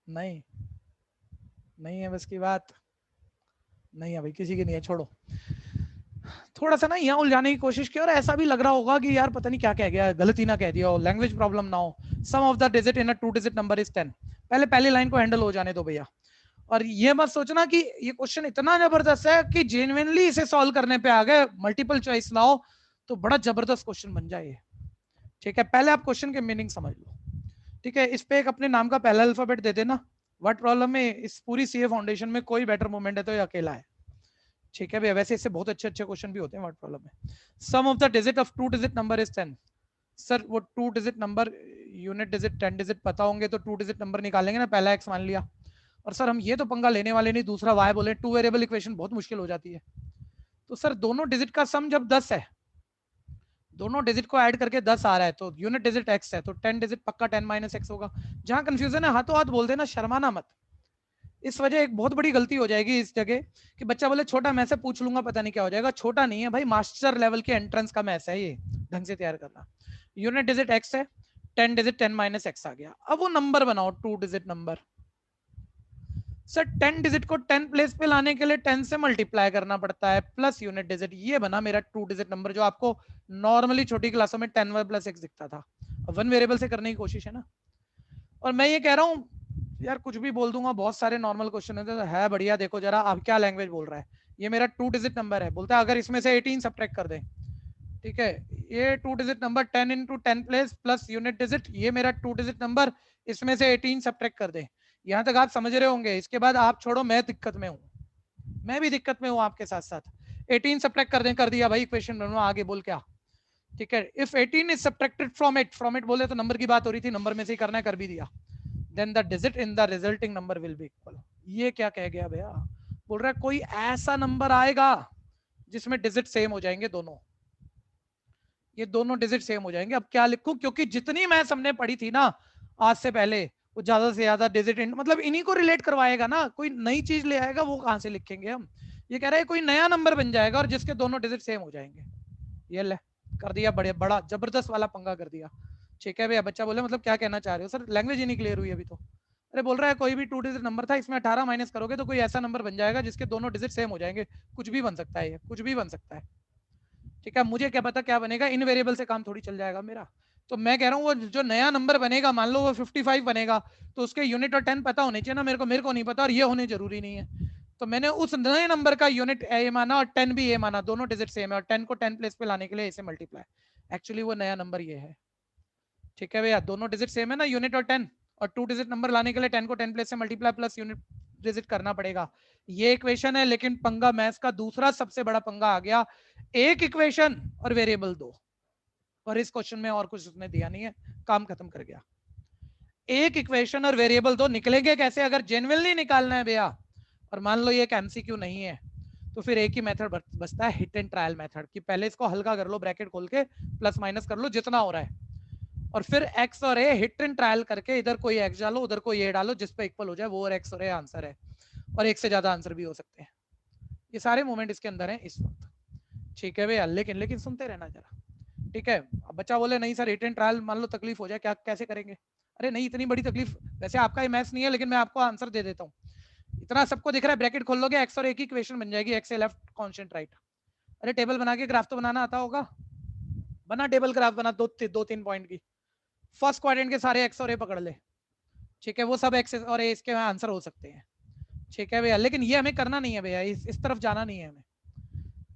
नहीं, नहीं है बस की बात, नहीं है भाई, किसी की नहीं है, छोड़ो। थोड़ा सा ना यहाँ उलझाने की कोशिश की, और ऐसा भी लग रहा होगा कि यार पता नहीं क्या कह गया, गलती ना कह दिया हो, लैंग्वेज प्रॉब्लम ना हो। Sum of the digit in a 2 digit number is 10। पहले पहली लाइन को हैंडल हो जाने दो भैया, और ये मत सोचना कि ये क्वेश्चन इतना जबरदस्त है कि जेन्युइनली इसे सॉल्व करने पे आ गए, मल्टीपल चॉइस ना हो तो बड़ा जबरदस्त क्वेश्चन बन जाए, ठीक है। पहले आप क्वेश्चन के मीनिंग समझ लो, ठीक है। इस पे एक अपने नाम का पहला अल्फाबेट दे देना। व्हाट प्रॉब्लम है, इस पूरी सीए फाउंडेशन में कोई बेटर मोमेंट है तो ये अकेला है, ठीक है भैया। वैसे इससे बहुत अच्छे अच्छे क्वेश्चन भी होते हैं। व्हाट प्रॉब्लम है, sum of the digit of 2 digit number is 10। सर वो 2 digit number, unit digit 10 digit पता होंगे तो 2 डिजिट नंबर निकालेंगे ना, पहला एक्स मान लिया। और सर हम ये तो पंगा लेने वाले नहीं, दूसरा वाई बोले, 2 वेरिएबल इक्वेशन बहुत मुश्किल हो जाती है। तो सर दोनों डिजिट का सम जब 10 है, दोनों डिजिट को ऐड करके 10 आ रहा है, तो यूनिट डिजिट x है, तो 10 डिजिट पक्का 10 माइनस एक्स होगा। जहां कंफ्यूजन है हाथों हाथ बोल देना, शर्माना मत। इस वजह एक बहुत बड़ी गलती हो जाएगी इस जगह कि बच्चा बोले छोटा मैं से पूछ लूंगा पता नहीं क्या हो जाएगा। छोटा नहीं है भाई, मास्टर लेवल के एंट्रेंस का मैथ्स है ये, ढंग से तैयार करना। यूनिट डिजिट x है, 10 डिजिट 10 माइनस एक्स आ गया। अब वो नंबर बनाओ 2 डिजिट नंबर। सर 10 डिजिट को 10 प्लेस पे लाने के लिए 10 से मल्टीप्लाई करना पड़ता है प्लस यूनिट डिजिट। ये बना मेरा 2 डिजिट नंबर, जो आपको नॉर्मली छोटी क्लासों में 10 प्लस एक्स दिखता था। वन वेरिएबल से करने की कोशिश है ना। और मैं ये कह रहा हूँ यार, कुछ भी बोल दूंगा, बहुत सारे नॉर्मल क्वेश्चन है बढ़िया। देखो जरा अब क्या लैंग्वेज बोल रहा है, ये मेरा 2 डिजिट नंबर है, बोलता है अगर इसमें से 18 सब्ट्रैक्ट कर दे, ठीक है। ये 2 digit number 10 into 10 place plus unit digit, ये मेरा 2 डिजिट नंबर, इसमें से 18 सब्ट्रैक्ट कर दे। यहां तक आप समझ रहे होंगे। इसके बाद आप छोड़ो, मैं दिक्कत में हूँ, मैं भी दिक्कत में हूँ आपके साथ साथ। 18 सब्ट्रैक्ट कर दे, कर दिया भाई, इक्वेशन बनवा, आगे बोल क्या, ठीक है। If 18 is subtracted from it, from it बोले तो नंबर की बात हो रही थी, नंबर में से ही करना है, कर भी दिया। Then the digit in the resulting number will be equal. ये क्या कह गया भैया, बोल रहा है कोई ऐसा नंबर आएगा जिसमें डिजिट सेम हो जाएंगे दोनों, ये दोनों डिजिट सेम हो जाएंगे। अब क्या लिखूं, क्योंकि जितनी मैथ्स हमने पढ़ी थी ना आज से पहले, वो ज्यादा से ज्यादा डिजिट मतलब इन्हीं को रिलेट करवाएगा ना, कोई नई चीज ले आएगा वो कहां से लिखेंगे हम। ये कह रहा है कोई नया नंबर बन जाएगा और जिसके दोनों डिजिट सेम हो जाएंगे। ये ले कर दिया, बड़े बड़ा जबरदस्त वाला पंगा कर दिया, ठीक है भैया। बच्चा बोले मतलब क्या कहना चाह रहे हो सर, लैंग्वेज ही नहीं क्लियर हुई अभी तो। अरे बोल रहा है कोई भी 2 डिजिट नंबर था, इसमें 18 माइनस करोगे तो कोई ऐसा नंबर बन जाएगा जिसके दोनों डिजिट सेम हो जाएंगे। कुछ भी बन सकता है, ये कुछ भी बन सकता है, ठीक है। मुझे क्या पता क्या बनेगा, इन वेरिएबल से काम थोड़ी चल जाएगा मेरा। तो मैं कह रहा हूँ वो जो नया नंबर बनेगा, मान लो वो 55 बनेगा, तो उसके यूनिट और 10 पता होने चाहिए ना मेरे को नहीं पता, और ये होने जरूरी नहीं है। तो मैंने उस नए नंबर का यूनिट ए माना और 10 भी ए माना, दोनों डिजिट सेम है, और 10 को 10 प्लेस पे लाने के लिए इसे मल्टीप्लाई। एक्चुअली वो नया नंबर ये है, ठीक है भैया। दोनों डिजिट सेम है ना, यूनिट और 10, और 2 डिजिट नंबर लाने के लिए 10 को 10 प्लेस से मल्टीप्लाई प्लस यूनिट डिजिट करना पड़ेगा। ये इक्वेशन है, लेकिन पंगा मैथ्स का दूसरा सबसे बड़ा पंगा आ गया, एक इक्वेशन और वेरिएबल 2। और इस क्वेश्चन में और कुछ उसने दिया नहीं है, काम खत्म कर गया। एक इक्वेशन और वेरिएबल 2 निकलेंगे कैसे, अगर जेन्युइनली निकालना है भैया, और मान लो ये एक एमसीक्यू नहीं है, तो फिर एक ही मेथड बचता है, हिट एंड ट्रायल मेथड, कि पहले इसको हल्का कर लो, ब्रैकेट खोल के प्लस माइनस कर लो जितना हो रहा है, और फिर x और a हिट एंड ट्रायल करके इधर कोई x डालो उधर कोई a डालो, जिस पे इक्वल हो जाए वो और x और a आंसर है। और एक से ज्यादा आंसर भी हो सकते हैं। ये सारे मोमेंट इसके अंदर हैं इस वक्त, ठीक है भैया। लेकिन सुनते रहना जरा, ठीक है। अब बच्चा बोले नहीं सर हिट एंड ट्रायल मान लो तकलीफ हो जाए, क्या कैसे करेंगे। अरे नहीं, इतनी बड़ी तकलीफ वैसे आपका मैथ्स नहीं है, लेकिन मैं आपको आंसर दे देता हूँ। इतना सबको दिख रहा है, ब्रैकेट खोल लोगे, x और a की इक्वेशन बन जाएगी, x ए लेफ्ट कांस्टेंट राइट। अरे टेबल बना के ग्राफ तो बनाना आता होगा, बना टेबल ग्राफ, बना दो तीन पॉइंट की, फर्स्ट क्वाड्रेंट के सारे x और a पकड़ ले, ठीक है। वो सब x और a इसके आंसर हो सकते हैं, ठीक है भैया। लेकिन ये हमें करना नहीं है भैया, इस तरफ जाना नहीं है हमें,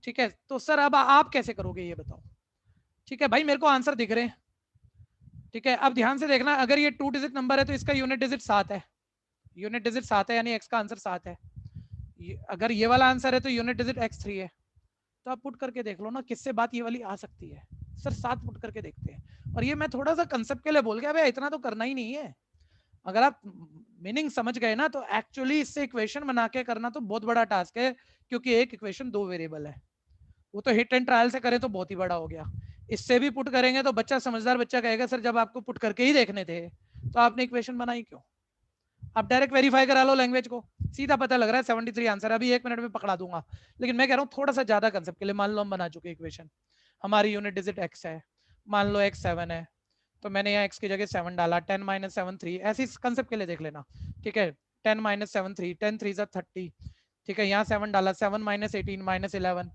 ठीक है। तो सर अब आप कैसे करोगे ये बताओ, ठीक है भाई। मेरे को आंसर दिख रहे हैं, ठीक है। अब ध्यान से देखना, अगर ये 2 डिजिट नंबर है तो इसका यूनिट डिजिट 7 है, यूनिट डिजिट 7 है, यानी x का आंसर 7 है। अगर ये वाला आंसर है तो यूनिट डिजिट x3 है, तो आप पुट करके देख लो ना किससे बात ये वाली आ सकती है। सर 7 पुट करके देखते हैं। और ये मैं थोड़ा सा कंसेप्ट के लिए बोल गया, भाई इतना तो करना ही नहीं है। अगर आप मीनिंग समझ गए ना तो एक्चुअली इससे इक्वेशन बना के करना तो बहुत बड़ा टास्क है, क्योंकि एक इक्वेशन 2 वेरिएबल है। वो तो हिट एंड ट्रायल से करें तो बहुत ही बड़ा हो गया। इससे भी पुट करेंगे तो बच्चा, समझदार बच्चा कहेगा सर जब आपको पुट करके ही देखने थे तो आपने इक्वेशन बनाई क्यों। आप डायरेक्ट वेरीफाई करा लो लैंग्वेज को, सीधा पता लग रहा है 73 आंसर, अभी 1 मिनट में पकड़ा दूंगा। लेकिन मैं कह रहा हूँ थोड़ा सा ज्यादा कंसेप्ट के लिए, मान लो हम बना चुके इक्वेशन, हमारी यूनिट डिजिट x है, मान लो x 7 है, तो मैंने यहाँ x की जगह 7 डाला, 10 माइनस 7 3, ऐसी कंसेप्ट के लिए देख लेना, ठीक है। 10 माइनस 7 3, 10 3 30, ठीक है। यहाँ 7 डाला, 7 माइनस 18 माइनस 11,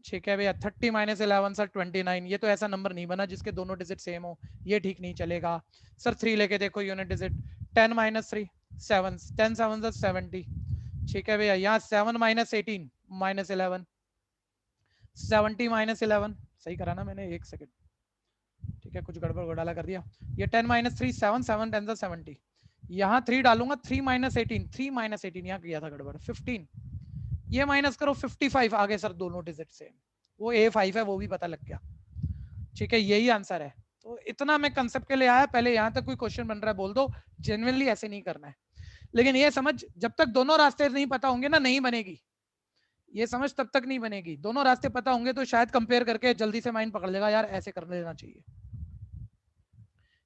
ठीक है भैया। 30 माइनस 11 सर 29। ये तो ऐसा नंबर नहीं बना जिसके दोनों डिजिट सेम हो, ये ठीक नहीं चलेगा। सर 3 लेके देखो यूनिट डिजिट, 10 माइनस 3 7, 10 7 70, ठीक है भैया। यहाँ 7 माइनस 18 माइनस 11, 70 माइनस 11, सही करा ना मैंने, एक सेकंड, ठीक है कुछ गड़बड़ घोटाला कर दिया। ये 10 माइनस 3 7, 7 10 70, यहाँ 3 डालूंगा, 3 माइनस 18, 3 माइनस 18 यहाँ किया था गड़बड़, 15, ये माइनस करो 55 आ गए सर दोनों डिजिट से, वो A5 है वो भी पता लग गया, ठीक है। यही आंसर है। तो इतना मैं कंसेप्ट के लिए आया, पहले यहाँ तक कोई क्वेश्चन बन रहा है बोल दो, जेन्युइनली ऐसे नहीं करना है। लेकिन ये समझ जब तक दोनों रास्ते नहीं पता होंगे ना नहीं बनेगी, ये समझ तब तक नहीं बनेगी। दोनों रास्ते पता होंगे तो शायद कंपेयर करके जल्दी से माइंड पकड़ लेगा, यार ऐसे कर लेना चाहिए।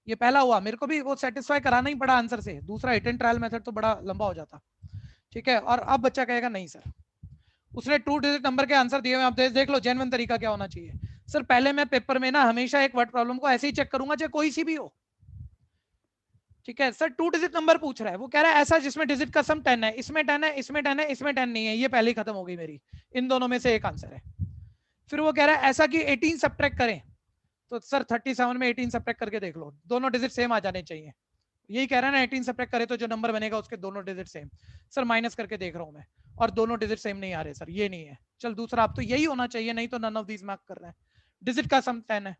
ये पहला हुआ, मेरे को भी वो सेटिस्फाई कराना ही पड़ा आंसर से, दूसरा हिट एंड ट्रायल मेथड तो बड़ा लंबा हो जाता, ठीक है। और अब बच्चा कहेगा नहीं सर उसने 2 डिजिट नंबर के आंसर दिए हुए, आप देख लो जेन्युइन तरीका क्या होना चाहिए। सर पहले मैं पेपर में ना हमेशा एक वर्ड प्रॉब्लम को ऐसे ही चेक करूंगा चाहे कोई सी भी हो, ठीक है। सर 2 डिजिट नंबर पूछ रहा है, वो कह रहा है ऐसा जिसमें डिजिट का सम 10 है, इसमें 10 है, इसमें 10 है, इसमें 10 नहीं है, ये पहले ही खत्म हो गई मेरी, इन दोनों में से एक आंसर है। फिर वो कह रहा है ऐसा कि 18 सब्ट्रैक्ट करें, तो सर 37 में 18 सब्ट्रैक्ट करके देख लो, दोनों डिजिट सेम आ जाने चाहिए। यही कह रहा है ना 18 सब्ट्रैक्ट करे तो जो नंबर बनेगा उसके दोनों डिजिट सेम। सर माइनस करके देख रहा हूं मैं और दोनों डिजिट सेम नहीं आ रहे सर, ये नहीं है। चल दूसरा, अब तो यही होना चाहिए, नहीं तो नन ऑफ दीज मार्क कर रहे हैं। डिजिट का सम 10 है,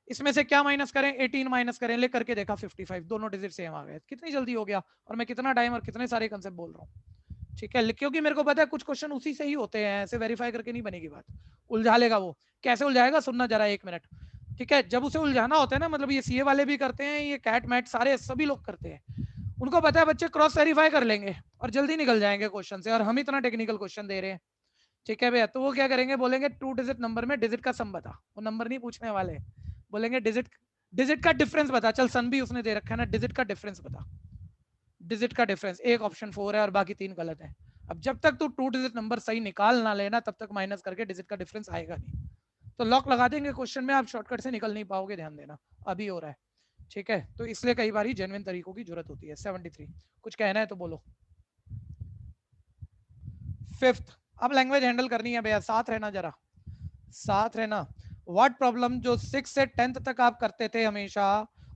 इसमें से क्या माइनस करें, 18 माइनस करें, ले करके देखा 55, दोनों डिजिट सेम आ गए। कितनी जल्दी हो गया, और मैं कितना टाइम और कितने सारे कंसेप्ट बोल रहा हूँ, ठीक है। क्योंकि मेरे को पता है कुछ क्वेश्चन उसी से ही होते हैं, ऐसे वेरीफाई करके नहीं बनेगी बात, उलझा लेगा वो। कैसे उलझाएगा सुनना जरा 1 मिनट, ठीक है। जब उसे उलझाना होता है ना, मतलब ये सीए वाले भी करते हैं, ये कैट मैट सारे सभी लोग करते हैं, उनको पता है बच्चे क्रॉस वेरीफाई कर लेंगे और जल्दी निकल जाएंगे क्वेश्चन से, और हम इतना टेक्निकल क्वेश्चन दे रहे हैं, ठीक है भैया। तो वो क्या करेंगे, बोलेंगे 2 डिजिट नंबर में डिजिट का सम बता, वो नंबर नहीं पूछने वाले, बोलेंगे डिजिट का डिफरेंस बता। चल सन भी उसने दे रखा है ना, डिजिट का डिफरेंस बता, डिजिट का डिफरेंस, एक ऑप्शन 4 है और बाकी 3 गलत है। अब जब तक तू 2 डिजिट नंबर सही निकाल ना लेना तब तक माइनस करके डिजिट का डिफरेंस आएगा नहीं। तो लॉक लगा देंगे क्वेश्चन में, आप शॉर्टकट से निकल नहीं पाओगे, ध्यान देना, अभी हो रहा है, ठीक है। तो इसलिए कई बार जेन्युइन तरीकों की जरूरत होती है। 73 कुछ कहना है तो बोलो। 5th, अब लैंग्वेज हैंडल करनी है भैया, साथ रहना जरा, साथ रहना। वर्ड प्रॉब्लम जो 6 से 10th तक आप करते थे हमेशा,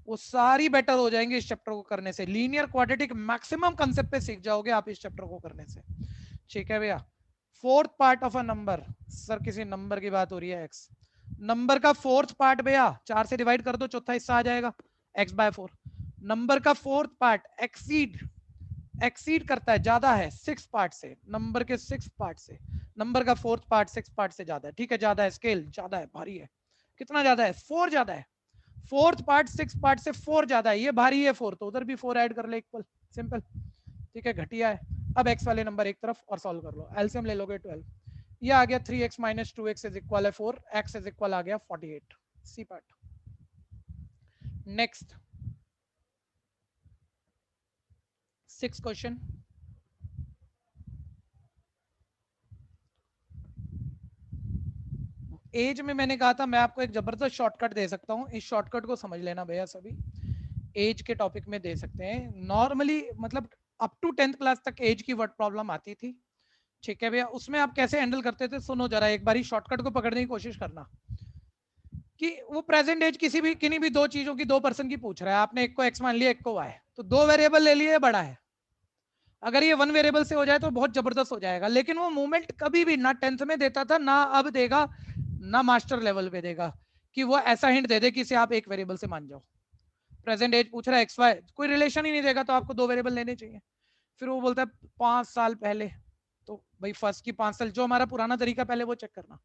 वो सारी बेटर हो जाएंगे इस चैप्टर को करने से। लीनियर क्वाड्रेटिक मैक्सिमम कंसेप्ट पे सीख जाओगे आप इस चैप्टर को करने से, ठीक है भैया। 4th part of a number, sir किसी नंबर की बात हो रही है, एक्स नंबर का 4th पार्ट भैया 4 से डिवाइड कर दो, चौथा हिस्सा आ जाएगा x/4। नंबर का 4th पार्ट एक्सीड करता है, ज्यादा है 6 पार्ट से, नंबर के 6 पार्ट से। नंबर का 4th पार्ट 6 पार्ट से ज्यादा है, ठीक है, ज्यादा है, स्केल ज्यादा है, भारी है। कितना ज्यादा है, 4 ज्यादा है। 4th पार्ट 6 पार्ट से 4 ज्यादा है, ये भारी है 4, तो उधर भी 4 ऐड कर ले, इक्वल, सिंपल, ठीक है, घटिया है। अब x वाले नंबर एक तरफ और सॉल्व कर लो, एलसीएम ले लोगे 12, ये आ गया 3x minus 2x is equal है 4, x इज इक्वल आ गया 48, C part. Next 6 question. Age में मैंने कहा था मैं आपको एक जबरदस्त शॉर्टकट दे सकता हूं, इस शॉर्टकट को समझ लेना भैया सभी। एज के टॉपिक में दे सकते हैं नॉर्मली, मतलब अप टू 10th क्लास तक एज की वर्ड प्रॉब्लम आती थी, ठीक है भैया। उसमें आप कैसे हैंडल करते थे सुनो जरा एक बारी, शॉर्टकट को पकड़ने की कोशिश करना। कि वो प्रेजेंट एज किसी भी किन्हीं भी दो चीजों की, 2 पर्सन की पूछ रहा है, आपने एक को x मान लिया एक को y, तो 2 वेरिएबल ले लिए, बड़ा है। अगर ये 1 वेरिएबल से हो जाए तो बहुत जबरदस्त हो जाएगा, लेकिन वो मूवमेंट कभी भी ना 10th में देता था, ना अब देगा, ना मास्टर लेवल पे देगा, कि वो ऐसा हिंट दे दे कि इसे आप एक वेरिएबल से मान जाओ। प्रेजेंट एज पूछ रहा है XY, कोई रिलेशन ही नहीं देगा, तो आपको 2 वेरिएबल लेने चाहिए। फिर वो बोलता है 5 साल पहले, तो भाई फर्स्ट की 5 साल, जो हमारा पुराना तरीका पहले वो चेक करना।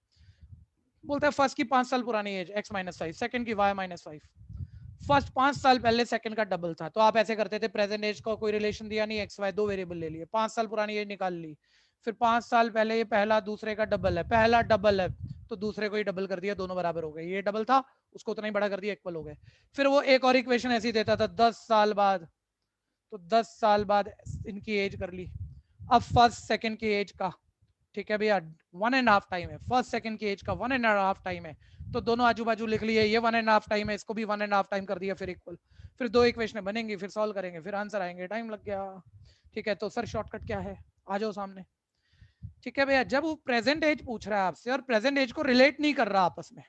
बोलता है फर्स्ट की 5 साल पुरानी एज x माइनस 5, सेकंड की y माइनस 5। फर्स्ट 5 साल पहले सेकंड का डबल था, तो आप ऐसे करते थे, प्रेजेंट एज का कोई रिलेशन दिया नहीं, एक्स वाई दो वेरिएबल ले लिए, 5 साल पुरानी एज निकाल ली। फिर 5 साल पहले ये पहला दूसरे का डबल है, पहला डबल है तो दूसरे को ही डबल कर दिया, दोनों बराबर हो गए। ये डबल था उसको उतना ही बड़ा कर दिया, इक्वल हो गए। फिर वो एक और इक्वेशन ऐसी देता था 10 साल बाद, तो 10 साल बाद इनकी एज कर ली। अब फर्स्ट सेकंड की एज का, ठीक है भैया, 1.5 टाइम है, फर्स्ट सेकंड की एज का 1.5 टाइम है, तो दोनों आजू बाजू लिख लिए, ये 1.5 टाइम है, इसको भी 1.5 टाइम कर दिया, फिर इक्वल। फिर दो इक्वेशन बनेंगी, फिर सॉल्व करेंगे, फिर आंसर आएंगे, टाइम लग गया। ठीक है, तो सर शॉर्टकट क्या है, आ जाओ सामने। ठीक है भैया, जब वो प्रेजेंट एज पूछ रहा है आपसे और प्रेजेंट एज को रिलेट नहीं कर रहा आपस में,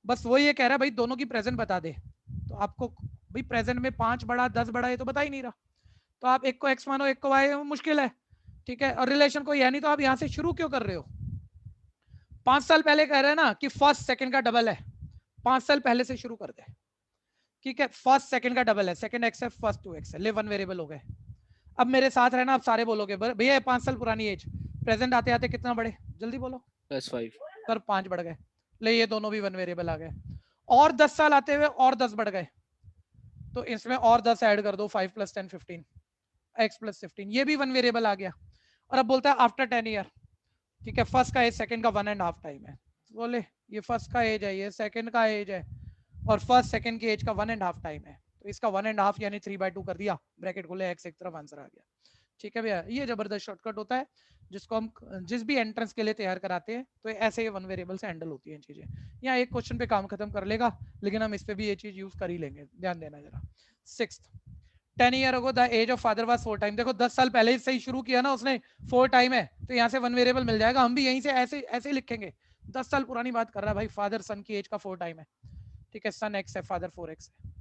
बस वो ये कह रहा है भाई दोनों की प्रेजेंट बता दे, तो आपको भाई प्रेजेंट में 5 बड़ा 10 बड़ा ये तो बता ही नहीं रहा, तो आप एक को एक्स मानो एक को वाई, मुश्किल है। ठीक है, और रिलेशन कोई है नहीं, तो आप यहां से शुरू क्यों कर रहे हो? 5 साल पहले कह रहे हैं ना कि फर्स्ट सेकंड का डबल है, 5 साल पहले से शुरू कर दे। ठीक है, फर्स्ट सेकंड का डबल है, सेकंड एक्स है, फर्स्ट 2x है, ले 1 वेरिएबल हो गए। अब मेरे साथ रहना, आप सारे बोलोगे भैया 5 साल पुरानी एज, प्रेजेंट आते आते कितना बढ़े, जल्दी बोलो। +5 सर 5 बढ़ गए, ले ये दोनों भी 1 वेरिएबल आ गए। और 10 साल आते हुए और 10 बढ़ गए, तो इसमें और 10 ऐड कर दो, 5 + 10 15, x + 15, ये भी 1 वेरिएबल आ गया। और अब बोलता है आफ्टर 10 ईयर, ठीक है, फर्स्ट का एज सेकंड का 1.5 टाइम है, बोले ये फर्स्ट का एज है, ये सेकंड का एज है, और फर्स्ट सेकंड की एज का 1.5 टाइम है, तो इसका 1.5 यानी 3/2 कर दिया, ब्रैकेट खोले, x एक तरफ, आंसर आ गया। ठीक है भैया, ये जबरदस्त शॉर्टकट होता है जिसको हम जिस भी एंट्रेंस के लिए तैयार कराते हैं, तो ऐसे ये 1 वेरिएबल से हैंडल होती है चीजें। यहाँ एक क्वेश्चन पे काम खत्म कर लेगा, लेकिन हम इस पे भी ये चीज यूज कर ही लेंगे, ध्यान देना जरा। 6th, 10 year ago the age of father was 4 time. देखो 10 साल पहले से ही शुरू किया ना उसने, 4 टाइम है, तो यहाँ से 1 वेरिएबल मिल जाएगा, हम भी यहीं से ऐसे ऐसे ही लिखेंगे। 10 साल पुरानी बात कर रहा है भाई, फादर सन की एज का 4 टाइम है। ठीक है, सन x है, फादर 4x है।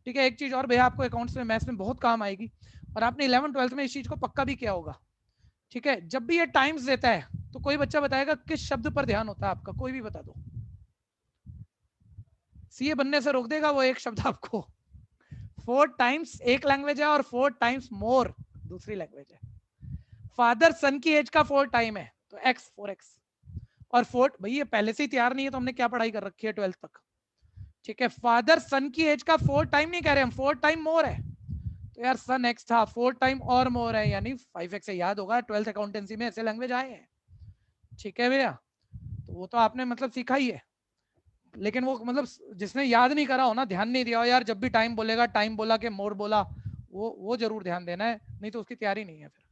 ठीक है, एक चीज और भैया आपको अकाउंट्स में मैथ्स में बहुत काम आएगी, और आपने 11th 12th में इस चीज को पक्का भी किया होगा। ठीक है, जब भी ये टाइम्स देता है तो कोई बच्चा बताएगा किस शब्द पर ध्यान होता है आपका, कोई भी बता दो। सीए बनने से रोक देगा वो एक शब्द आपको। 4 टाइम्स एक लैंग्वेज है, और 4 टाइम्स मोर दूसरी लैंग्वेज है। फादर सन की एज का 4 टाइम है, तो x 4x, और 4 भाई ये पहले से ही तैयार नहीं है, तो हमने क्या पढ़ाई कर रखी है 12th तक। ठीक है, फादर सन की एज का 4 टाइम नहीं कह रहे हम, 4 टाइम मोर है, तो यार सन x था, 4 टाइम और मोर है, यानी 5x है, याद होगा 12th अकाउंटेंसी में ऐसे लैंग्वेज आए हैं। ठीक है भैया, तो वो तो आपने मतलब सीखा ही है, लेकिन वो मतलब जिसने याद नहीं करा हो ना, ध्यान नहीं दिया हो यार, जब भी टाइम बोलेगा, टाइम बोला कि मोर बोला, वो जरूर ध्यान देना है, नहीं तो उसकी तैयारी नहीं है फिर,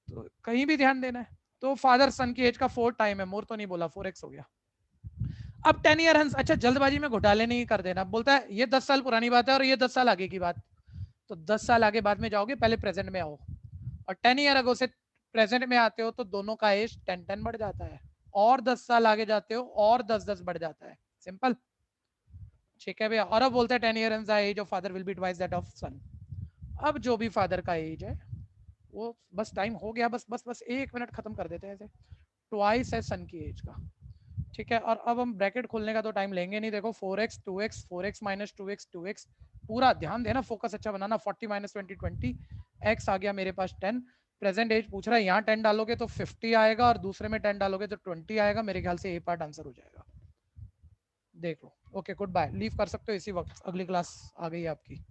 तो कहीं भी ध्यान देना है। तो फादर सन की एज का 4 टाइम है, मोर तो नहीं बोला, 4x हो गया। अब 10 ईयर हंस, अच्छा जल्दबाजी में घोटाले नहीं कर देना, बोलता है ये 10 साल पुरानी बात है और ये 10 साल आगे की बात, तो 10 साल आगे बाद में जाओगे, पहले प्रेजेंट में आओ, और 10 ईयर अगो से प्रेजेंट में आते हो, तो दोनों का एज 10 बढ़ जाता है, और 10 साल आगे जाते हो और 10 बढ़ जाता है, सिंपल। ठीक है भैया, और अब बोलते हैं 10 year the age of father will be twice that of son. अब जो भी फादर का एज है वो, बस टाइम हो गया, बस बस बस 1 मिनट खत्म कर देते हैं ऐसे, ट्वाइस है सन की एज का। ठीक है, और अब हम ब्रैकेट खोलने का तो टाइम लेंगे नहीं, देखो 4x 2x 4x - 2x 2x, पूरा ध्यान देना, फोकस अच्छा बनाना, 40 - 20 20, x आ गया मेरे पास 10, प्रेजेंट एज पूछ रहा है, यहाँ 10 डालोगे तो 50 आएगा, और दूसरे में 10 डालोगे तो 20 आएगा, मेरे ख्याल से ए पार्ट आंसर हो जाएगा। देख लो, ओके गुड बाय, लीव कर सकते हो इसी वक्त, अगली क्लास आ गई है आपकी।